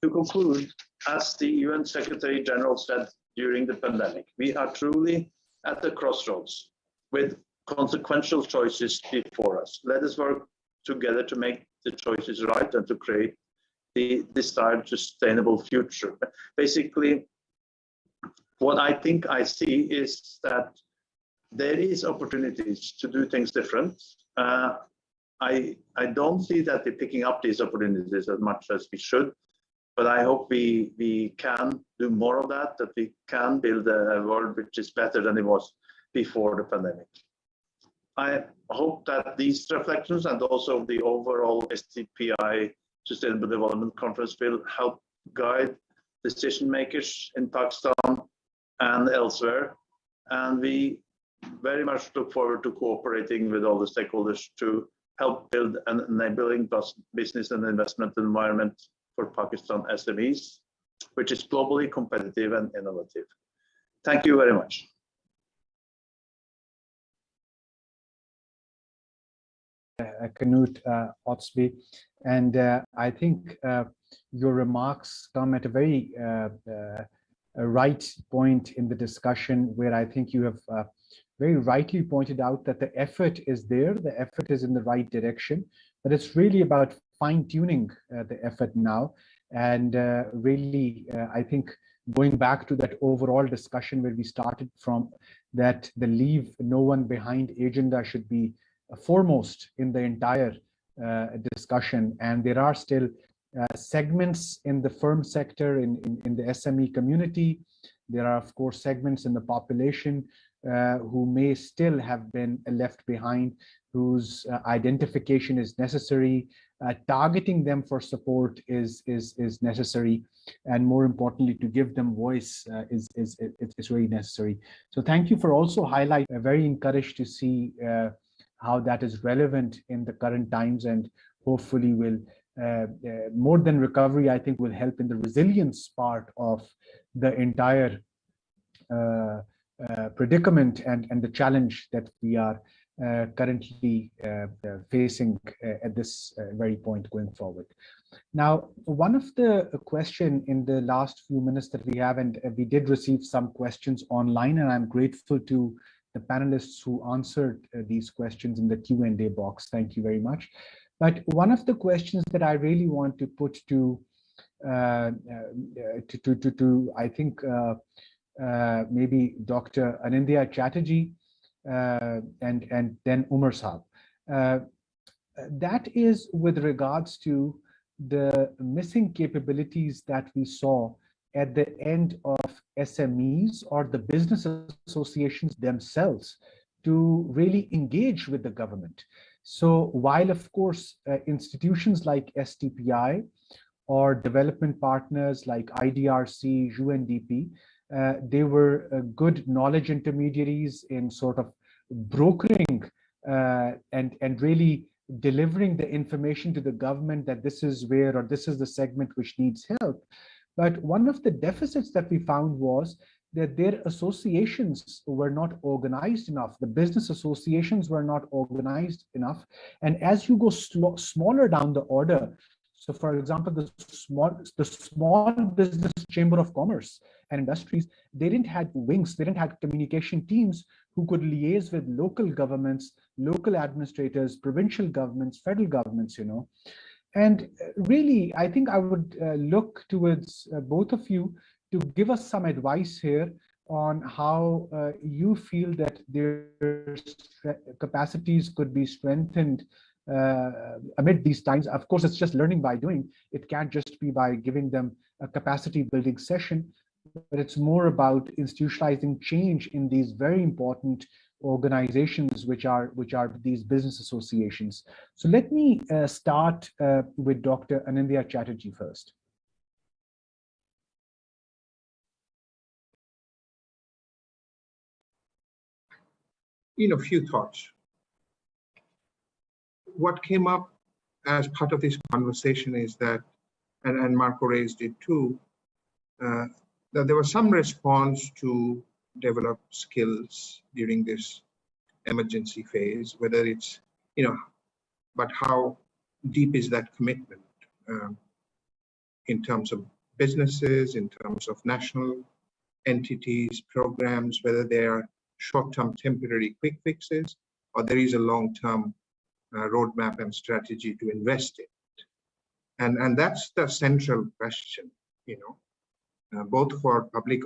To conclude, as the UN Secretary General said during the pandemic, we are truly at the crossroads with consequential choices before us. Let us work together to make the choices right and to create the desired sustainable future. Basically, what I think I see is that there is opportunities to do things different. I don't see that we're picking up these opportunities as much as we should, but I hope we can do more of that, that we can build a world which is better than it was before the pandemic. I hope that these reflections and also the overall STPI Sustainable Development Conference will help guide decision makers in Pakistan and elsewhere. And we very much look forward to cooperating with all the stakeholders to help build an enabling business and investment environment for Pakistan SMEs, which is globally competitive and innovative. Thank you very much. Knut Otsby, And I think your remarks come at a very a right point in the discussion, where I think you have very rightly pointed out that the effort is there, the effort is in the right direction, but it's really about fine-tuning the effort now. And really, I think going back to that overall discussion where we started from, that the leave no one behind agenda should be foremost in the entire discussion. And there are still segments in the firm sector, in the SME community. There are, of course, segments in the population who may still have been left behind, whose identification is necessary. Targeting them for support is necessary, and more importantly, to give them voice is really necessary. So thank you for also highlighting. Very encouraged to see how that is relevant in the current times, and hopefully will more than recovery, I think will help in the resilience part of the entire predicament and the challenge that we are currently facing at this very point going forward. Now, one of the question in the last few minutes that we have, and we did receive some questions online, and I'm grateful to the panelists who answered these questions in the Q&A box. Thank you very much. But one of the questions that I really want to put to I think maybe Dr. India Chatterjee and then Umar Saab. That is with regards to the missing capabilities that we saw at the end of SMEs or the business associations themselves to really engage with the government. So while, of course, institutions like STPI or development partners like IDRC, UNDP, they were good knowledge intermediaries in sort of brokering and really delivering the information to the government that this is where, or this is the segment which needs help. But one of the deficits that we found was that their associations were not organized enough. The business associations were not organized enough. And as you go smaller down the order, so for example, the small business chamber of commerce and industries, they didn't have wings, they didn't have communication teams who could liaise with local governments, local administrators, provincial governments, federal governments, you know. And really, I think I would look towards both of you to give us some advice here on how you feel that their capacities could be strengthened amid these times. Of course, it's just learning by doing. It can't just be by giving them a capacity building session, but it's more about institutionalizing change in these very important organizations, which are these business associations. So let me start with Dr. India Chatterjee first. A few thoughts. What came up as part of this conversation is that, and Marco raised it too, that there was some response to develop skills during this emergency phase, whether it's, but how deep is that commitment in terms of businesses, in terms of national entities, programs, whether they are short-term temporary quick fixes, or there is a long-term roadmap and strategy to invest in it. And that's the central question, both for public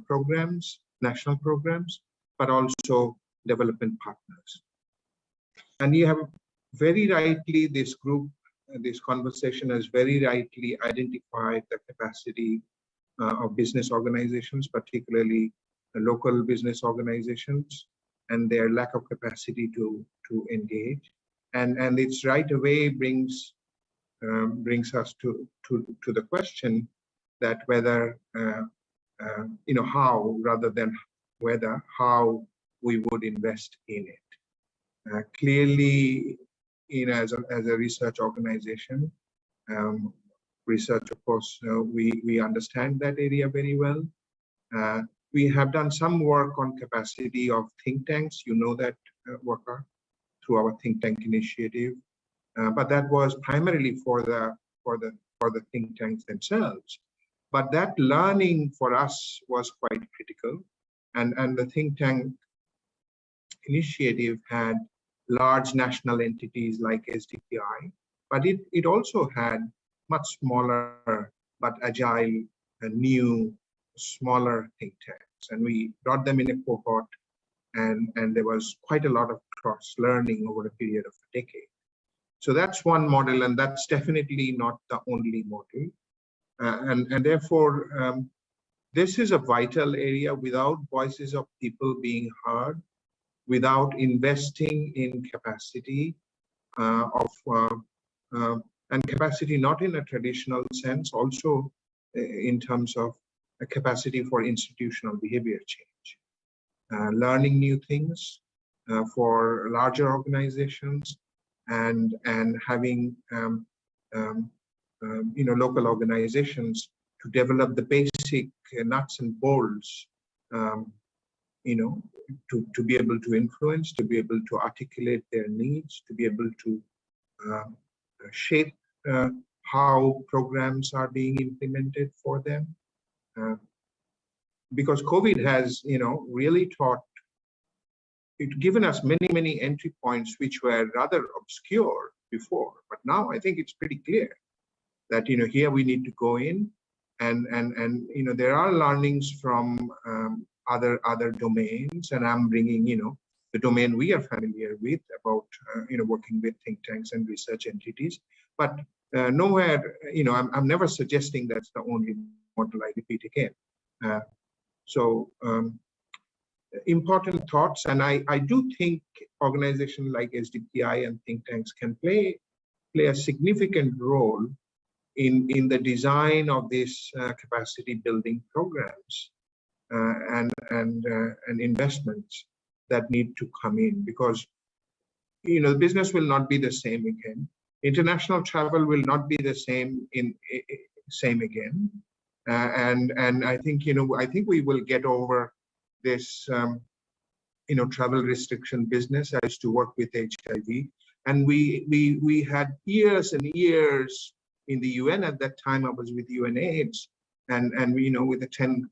programs, national programs, but also development partners. And you have very rightly, this group, this conversation has very rightly identified the capacity of business organizations, particularly local business organizations, and their lack of capacity to engage. And it's right away brings us to the question that whether, how, rather than whether, how we would invest in it. Clearly, as a research organization, research, of course, we understand that area very well. We have done some work on capacity of think tanks, that, Waqar, through our think tank initiative. but that was primarily for the think tanks themselves. But that learning for us was quite critical, and the think tank initiative had large national entities like SDPI, but it also had much smaller but agile and new, smaller think tanks. And we brought them in a cohort, and there was quite a lot of cross-learning over a period of a decade. So that's one model, and that's definitely not the only model. And therefore, this is a vital area. Without voices of people being heard, without investing in capacity and capacity not in a traditional sense, also in terms of a capacity for institutional behavior change, learning new things for larger organizations, and having local organizations to develop the basic nuts and bolts, to be able to influence, to be able to articulate their needs, to be able to shape how programs are being implemented for them. Because COVID has, really given us many entry points which were rather obscure before, but now I think it's pretty clear that here we need to go in, and there are learnings from other domains, and I'm bringing the domain we are familiar with about working with think tanks and research entities, but nowhere I'm never suggesting that's the only model. I repeat again. Important thoughts, and I do think organizations like SDPI and think tanks can play a significant role in the design of these capacity building programs and investments that need to come in, because the business will not be the same again. International travel will not be the same again, and I think we will get over this travel restriction business. I used to work with HIV, and we had years and years in the UN. At that time I was with UNAIDS, and we with the 10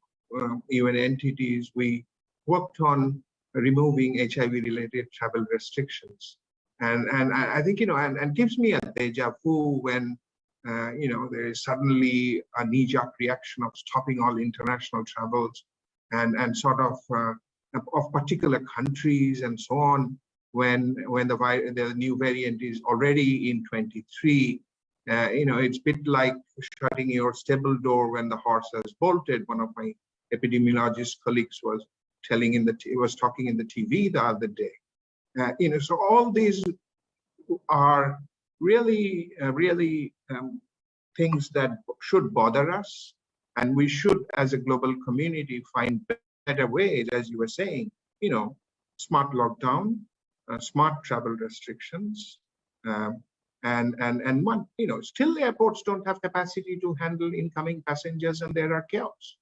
UN entities, we worked on removing HIV related travel restrictions, and I think and gives me a deja vu when there is suddenly a knee-jerk reaction of stopping all international travels and sort of particular countries and so on, when the new variant is already in 23. It's a bit like shutting your stable door when the horse has bolted. One of my epidemiologist colleagues was talking in the TV the other day. So all these are really things that should bother us, and we should, as a global community, find better ways, as you were saying, smart lockdown, smart travel restrictions, and one, still airports don't have capacity to handle incoming passengers, and there are chaos.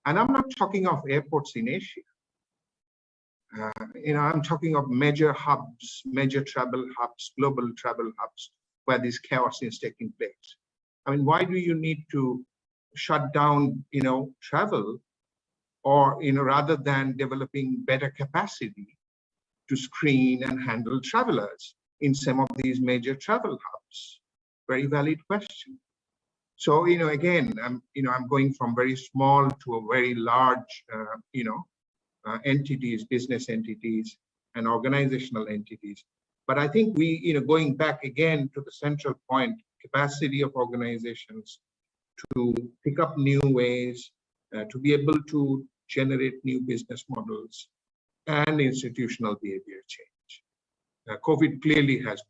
And I'm not talking of airports in Asia. I'm talking of major hubs, major travel hubs, global travel hubs, where this chaos is taking place. I mean, why do you need to shut down, travel, or rather than developing better capacity to screen and handle travelers in some of these major travel hubs? Very valid question. So, again, I'm going from very small to a very large, entities, business entities, and organizational entities. But I think we, going back again to the central point, capacity of organizations to pick up new ways, to be able to generate new business models and institutional behavior change. COVID clearly has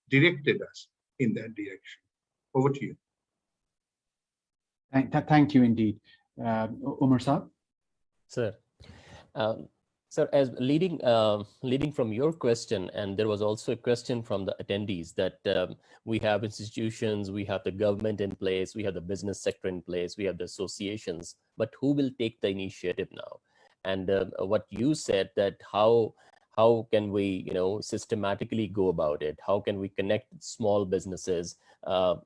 directed us in that direction. Over to you. Thank you indeed. Umar Saab? Sir, sir, as leading from your question, and there was also a question from the attendees that we have institutions, we have the government in place, we have the business sector in place, we have the associations, but who will take the initiative now? And what you said, that how how can we, systematically go about it? How can we connect small businesses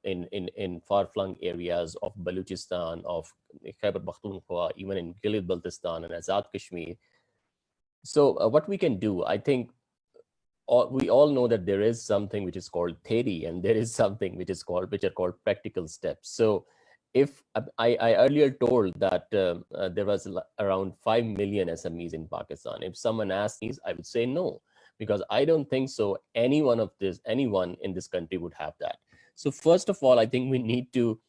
in far-flung areas of Baluchistan, of Khyber Pakhtunkhwa, even in Gilgit-Baltistan and Azad Kashmir? So what we can do, I think, we all know that there is something which is called theory, and there is something which are called practical steps. So if I earlier told that there was around 5 million SMEs in Pakistan, if someone asked me, I would say no, because I don't think so anyone in this country would have that. So first of all, I think we need to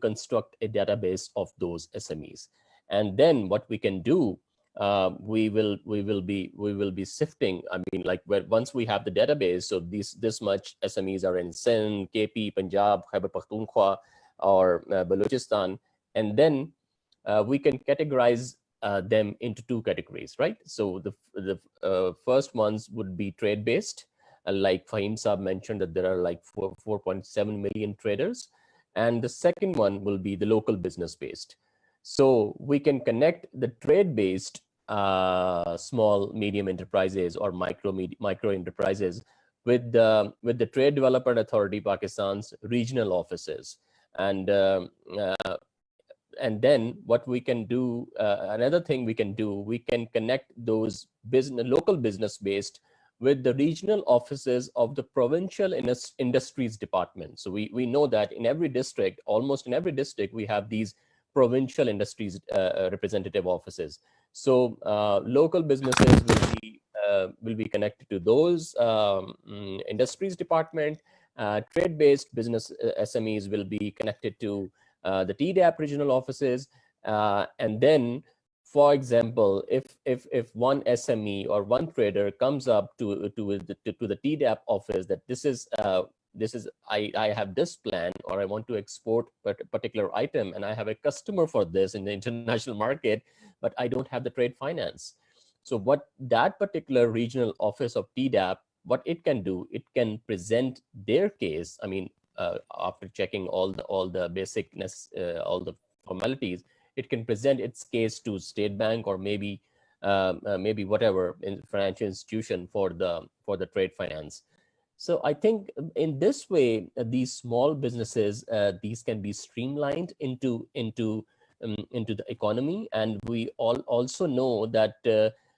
construct a database of those SMEs, and then what we can do, we will be sifting. I mean, like, once we have the database, so this much SMEs are in Sindh, KP, Punjab, Khyber Pakhtunkhwa, or Balochistan, and then we can categorize them into two categories, right? So the first ones would be trade based, like Fahim Saab mentioned that there are like 4.7 million traders, and the second one will be the local business based. So we can connect the trade-based small, medium enterprises or micro enterprises with the Trade Development Authority Pakistan's regional offices, and then what we can do, another thing we can do, we can connect those local business based with the regional offices of the provincial industries department. So we know that in every district, almost in every district, we have these provincial industries representative offices. So local businesses will be connected to those industries department. Trade-based business SMEs will be connected to the TDAP regional offices, and then, for example, if one SME or one trader comes up to the TDAP office that this is I have this plan, or I want to export a particular item, and I have a customer for this in the international market, but I don't have the trade finance. So what that particular regional office of TDAP, what it can do, it can present their case. I mean, after checking all the basicness, all the formalities, it can present its case to State Bank, or maybe whatever financial institution for the trade finance. So I think in this way, these small businesses, these can be streamlined into the economy. And we also know that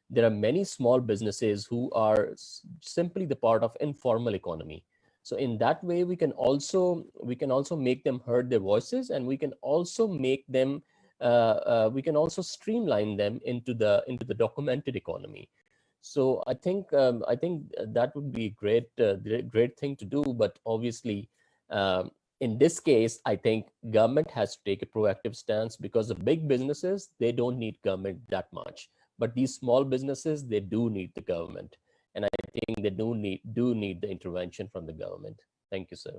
there are many small businesses who are simply the part of informal economy. So in that way, we can also make them heard their voices, and we can also make them we can also streamline them into the documented economy. So I think that would be a great thing to do. But obviously, in this case, I think government has to take a proactive stance, because the big businesses, they don't need government that much, but these small businesses, they do need the government, and I think they do need the intervention from the government. Thank you, sir.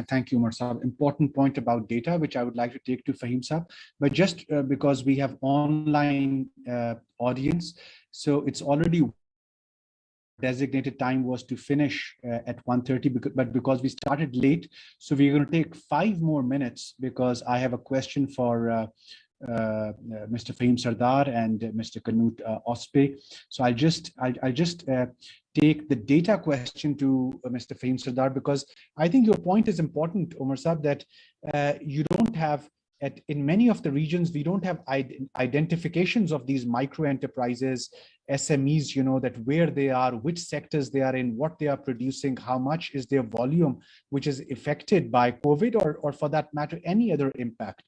Thank you, Umar Saab. Important point about data, which I would like to take to Fahim Saab. But just because we have online audience, so it's already designated time was to finish at 1:30, but because we started late, so we're going to take 5 more minutes, because I have a question for Mr. Fahim Sardar and Mr. Kanut Ospe. So I'll just take the data question to Mr. Fahim Sardar, because I think your point is important, Umar Saab, that you don't have, in many of the regions, we don't have identifications of these micro enterprises, SMEs, that where they are, which sectors they are in, what they are producing, how much is their volume, which is affected by COVID, or for that matter, any other impact.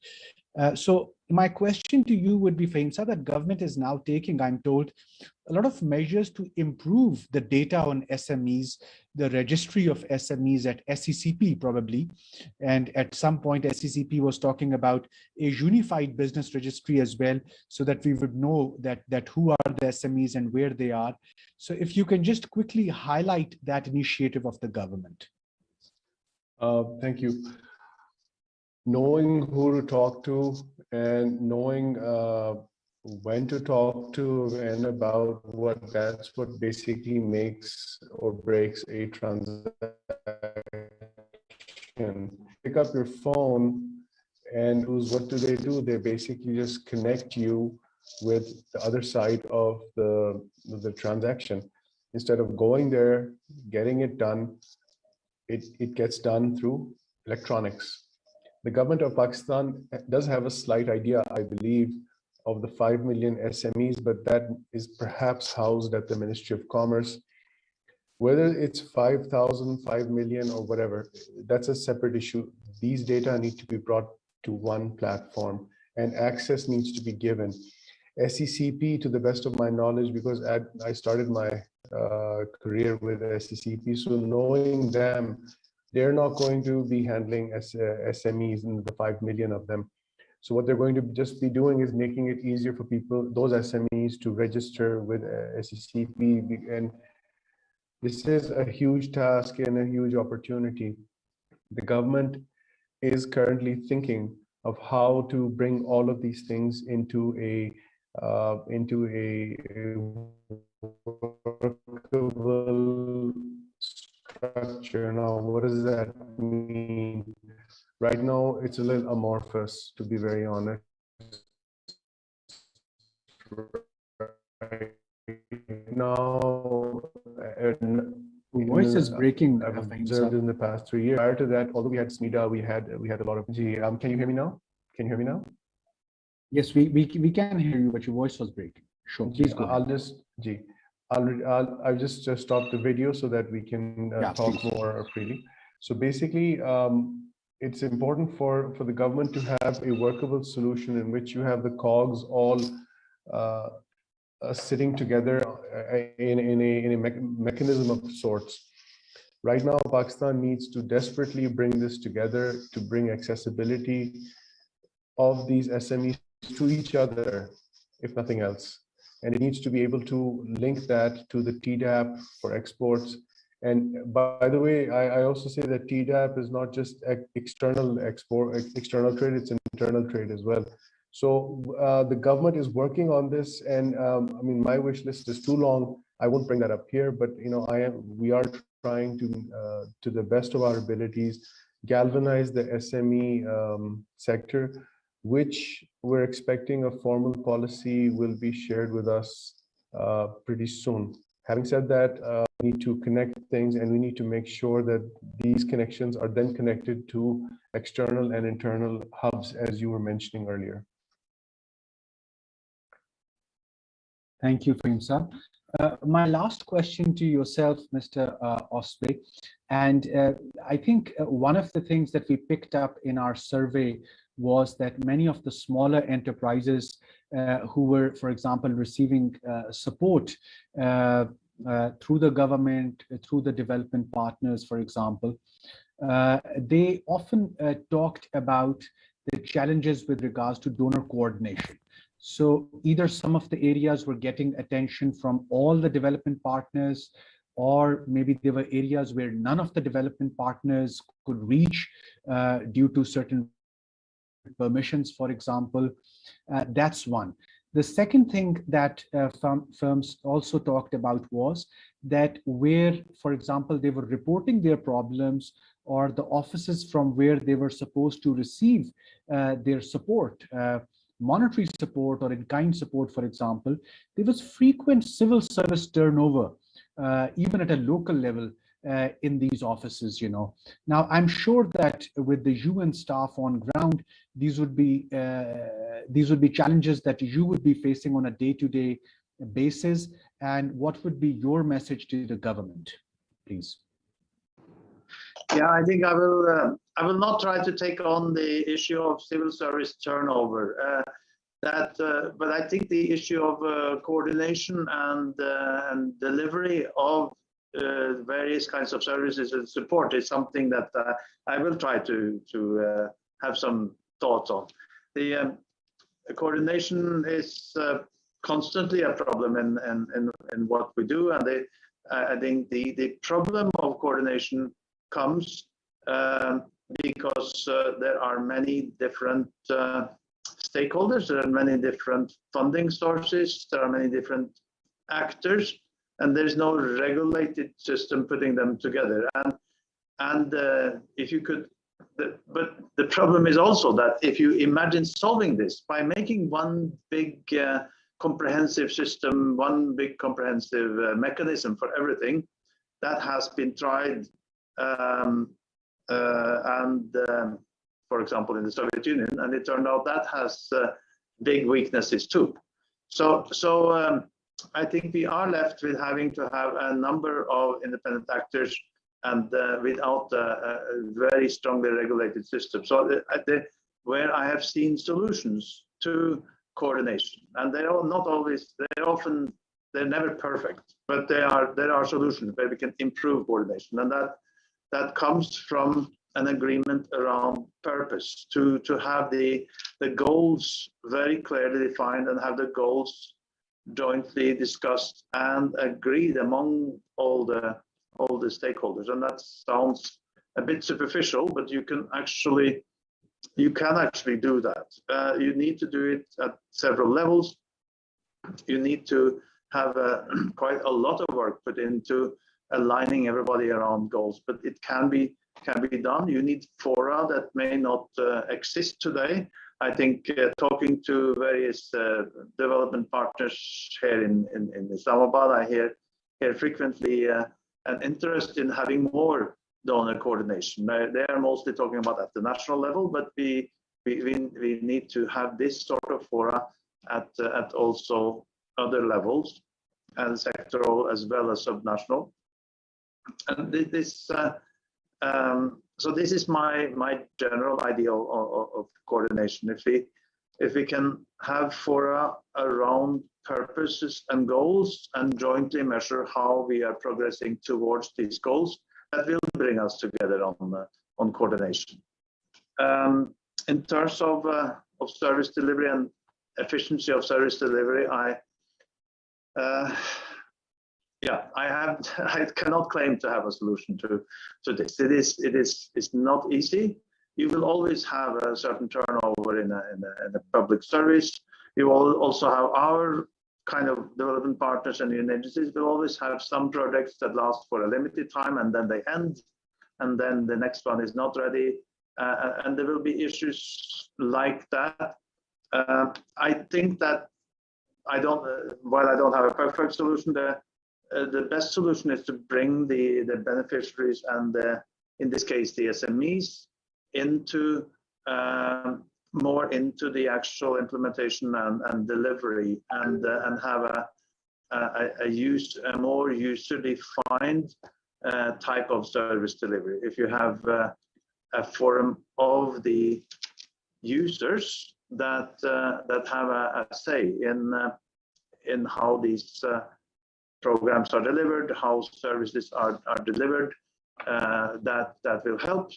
So my question to you would be, Fahim Saab, that government is now taking, I'm told, a lot of measures to improve the data on SMEs, the registry of SMEs at SECP probably. And at some point, SECP was talking about a unified business registry as well, so that we would know that who are the SMEs and where they are. So if you can just quickly highlight that initiative of the government. Thank you. Knowing who to talk to, and knowing when to talk to and about that's what basically makes or breaks a transaction. Pick up your phone, and what do? They basically just connect you with the other side of the transaction. Instead of going there, getting it done, it gets done through electronics. The government of Pakistan does have a slight idea, I believe, of the 5 million SMEs, but that is perhaps housed at the Ministry of Commerce. Whether it's 5,000, 5 million, or whatever, that's a separate issue. These data need to be brought to one platform and access needs to be given. SECP, to the best of my knowledge, because I started my career with SECP, so knowing them, they're not going to be handling SMEs and the 5 million of them. So what they're going to just be doing is making it easier for people, those SMEs, to register with SECP. And this is a huge task and a huge opportunity. The government is currently thinking of how to bring all of these things into a workable structure. Now, what does that mean? Right now, it's a little amorphous, to be very honest. Right now, your voice is breaking. I've observed in the past 3 years. Prior to that, although we had SMEDA, we had a lot of. Can you hear me now? Can you hear me now? Yes, we can hear you, but your voice was breaking. Sure, please go ahead. I'll just stop the video so that we can talk more freely. So basically, it's important for the government to have a workable solution in which you have the cogs all sitting together in a mechanism of sorts. Right now, Pakistan needs to desperately bring this together to bring accessibility of these SMEs to each other, if nothing else. And it needs to be able to link that to the TDAP for exports. And by the way, I also say that TDAP is not just external trade, it's internal trade as well. So the government is working on this, and I mean, my wish list is too long. I won't bring that up here, but you know, we are trying to the best of our abilities, galvanize the SME sector, which we're expecting a formal policy will be shared with us pretty soon. Having said that, we need to connect things, and we need to make sure that these connections are then connected to external and internal hubs, as you were mentioning earlier. Thank you, Fahim Saab. My last question to yourself, Mr. Osbe, and I think one of the things that we picked up in our survey was that many of the smaller enterprises who were, for example, receiving support through the government, through the development partners, for example, they often talked about the challenges with regards to donor coordination. So either some of the areas were getting attention from all the development partners, or maybe there were areas where none of the development partners could reach due to certain permissions, for example. That's one. The second thing that firms also talked about was that where, for example, they were reporting their problems, or the offices from where they were supposed to receive their support, monetary support or in-kind support, for example, there was frequent civil service turnover, even at a local level in these offices, you know. Now, I'm sure that with the UN staff on ground, these would be challenges that you would be facing on a day-to-day basis. And what would be your message to the government, please? Yeah, I think I will not try to take on the issue of civil service turnover. But I think the issue of coordination and delivery of various kinds of services and support is something that I will try to have some thoughts on. The coordination is constantly a problem in what we do, and I think the problem of coordination comes because there are many different stakeholders, there are many different funding sources, there are many different actors, and there's no regulated system putting them together. And if you could, but the problem is also that if you imagine solving this by making one big comprehensive system, one big comprehensive mechanism for everything. That has been tried, for example, in the Soviet Union, and it turned out that has big weaknesses too. So I think we are left with having to have a number of independent actors and without a very strongly regulated system. So where I have seen solutions to coordination, and they are not always, they're never perfect, but there are solutions where we can improve coordination, and that comes from an agreement around purpose, to have the goals very clearly defined and have the goals jointly discussed and agreed among all the stakeholders. And that sounds a bit superficial, but you can actually do that. You need to do it at several levels. You need to have quite a lot of work put into aligning everybody around goals, but it can be done. You need fora that may not exist today. I think talking to various development partners here in Islamabad, I hear frequently an interest in having more donor coordination. They are mostly talking about at the national level, but we need to have this sort of fora at also other levels, and sectoral as well as subnational. And this so this is my general ideal of coordination. If we can have fora around purposes and goals and jointly measure how we are progressing towards these goals, that will bring us together on coordination. In terms of service delivery and efficiency of service delivery, I cannot claim to have a solution to this. It's not easy. You will always have a certain turnover in a public service. You will also have our kind of development partners and union agencies will always have some projects that last for a limited time and then they end, and then the next one is not ready, and there will be issues like that. I think that while I don't have a perfect solution, the best solution is to bring the beneficiaries and in this case the SMEs into more into the actual implementation and delivery, and have a more user-defined type of service delivery. If you have a forum of the users that have a say in how these programs are delivered, how services are delivered, that will help.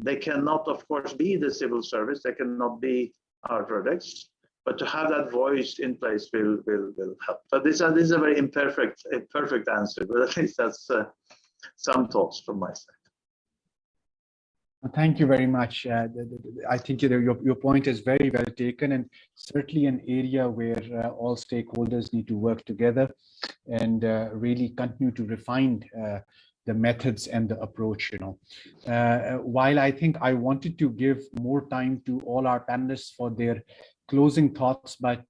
They cannot, of course, be the civil service. They cannot be our projects, but to have that voice in place will help. But this is a very imperfect, perfect answer, but at least that's some thoughts from my side. Thank you very much. I think your point is very well taken, and certainly an area where all stakeholders need to work together and really continue to refine the methods and the approach. While I think I wanted to give more time to all our panelists for their closing thoughts, but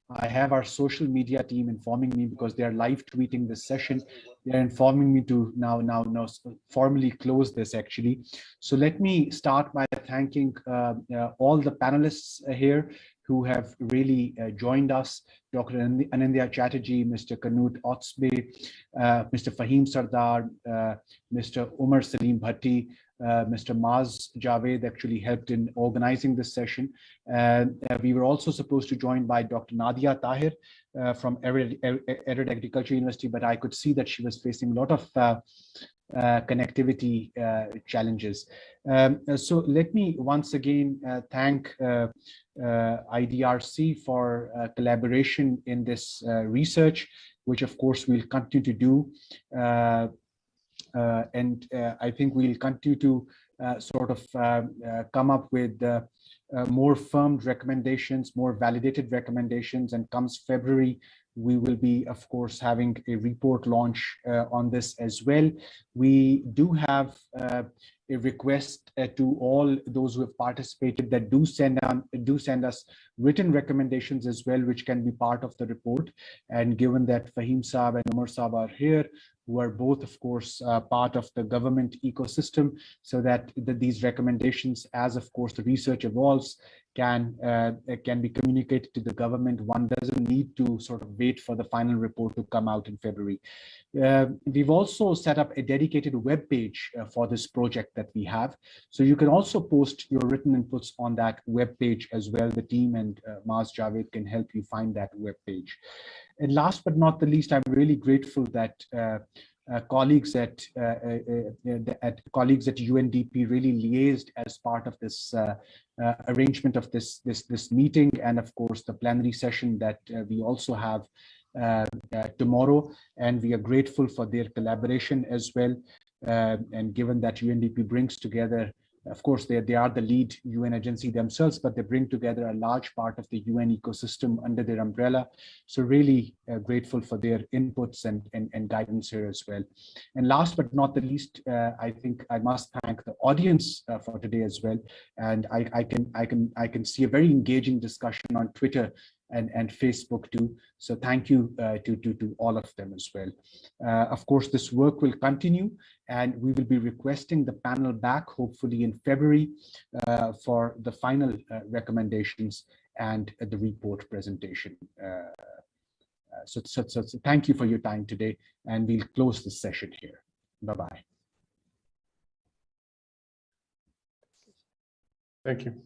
I have our social media team informing me, because they are live tweeting this session, they're informing me to now formally close this actually. So let me start by thanking all the panelists here who have really joined us: Dr. India Chatterjee, Mr. Kanut Otsbe, Mr. Fahim Sardar, Mr. Umar Salim Bhatti, Mr. Maz Javed actually helped in organizing this session. We were also supposed to join by Dr. Nadia Tahir from Arid Agriculture University, but I could see that she was facing a lot of connectivity challenges. So let me once again thank IDRC for collaboration in this research, which of course we'll continue to do. And I think we'll continue to sort of come up with more firm recommendations, more validated recommendations, and comes February, we will be, of course, having a report launch on this as well. We do have a request to all those who have participated that do send us written recommendations as well, which can be part of the report. And given that Fahim Saab and Umar Saab are here, who are both, of course, part of the government ecosystem, so that these recommendations, as of course the research evolves, can be communicated to the government. One doesn't need to sort of wait for the final report to come out in February. We've also set up a dedicated web page for this project that we have. So you can also post your written inputs on that web page as well. The team and Maaz Javed can help you find that web page. And last but not the least, I'm really grateful that colleagues at UNDP really liaised as part of this arrangement of this meeting, and of course the plenary session that we also have tomorrow. And we are grateful for their collaboration as well. And given that UNDP brings together, of course, they are the lead UN agency themselves, but they bring together a large part of the UN ecosystem under their umbrella. So really grateful for their inputs and guidance here as well. And last but not the least, I think I must thank the audience for today as well. And I can see a very engaging discussion on Twitter and Facebook too. So thank you to all of them as well. Of course, this work will continue, and we will be requesting the panel back hopefully in February for the final recommendations and the report presentation. So thank you for your time today, and we'll close this session here. Bye-bye. Thank you.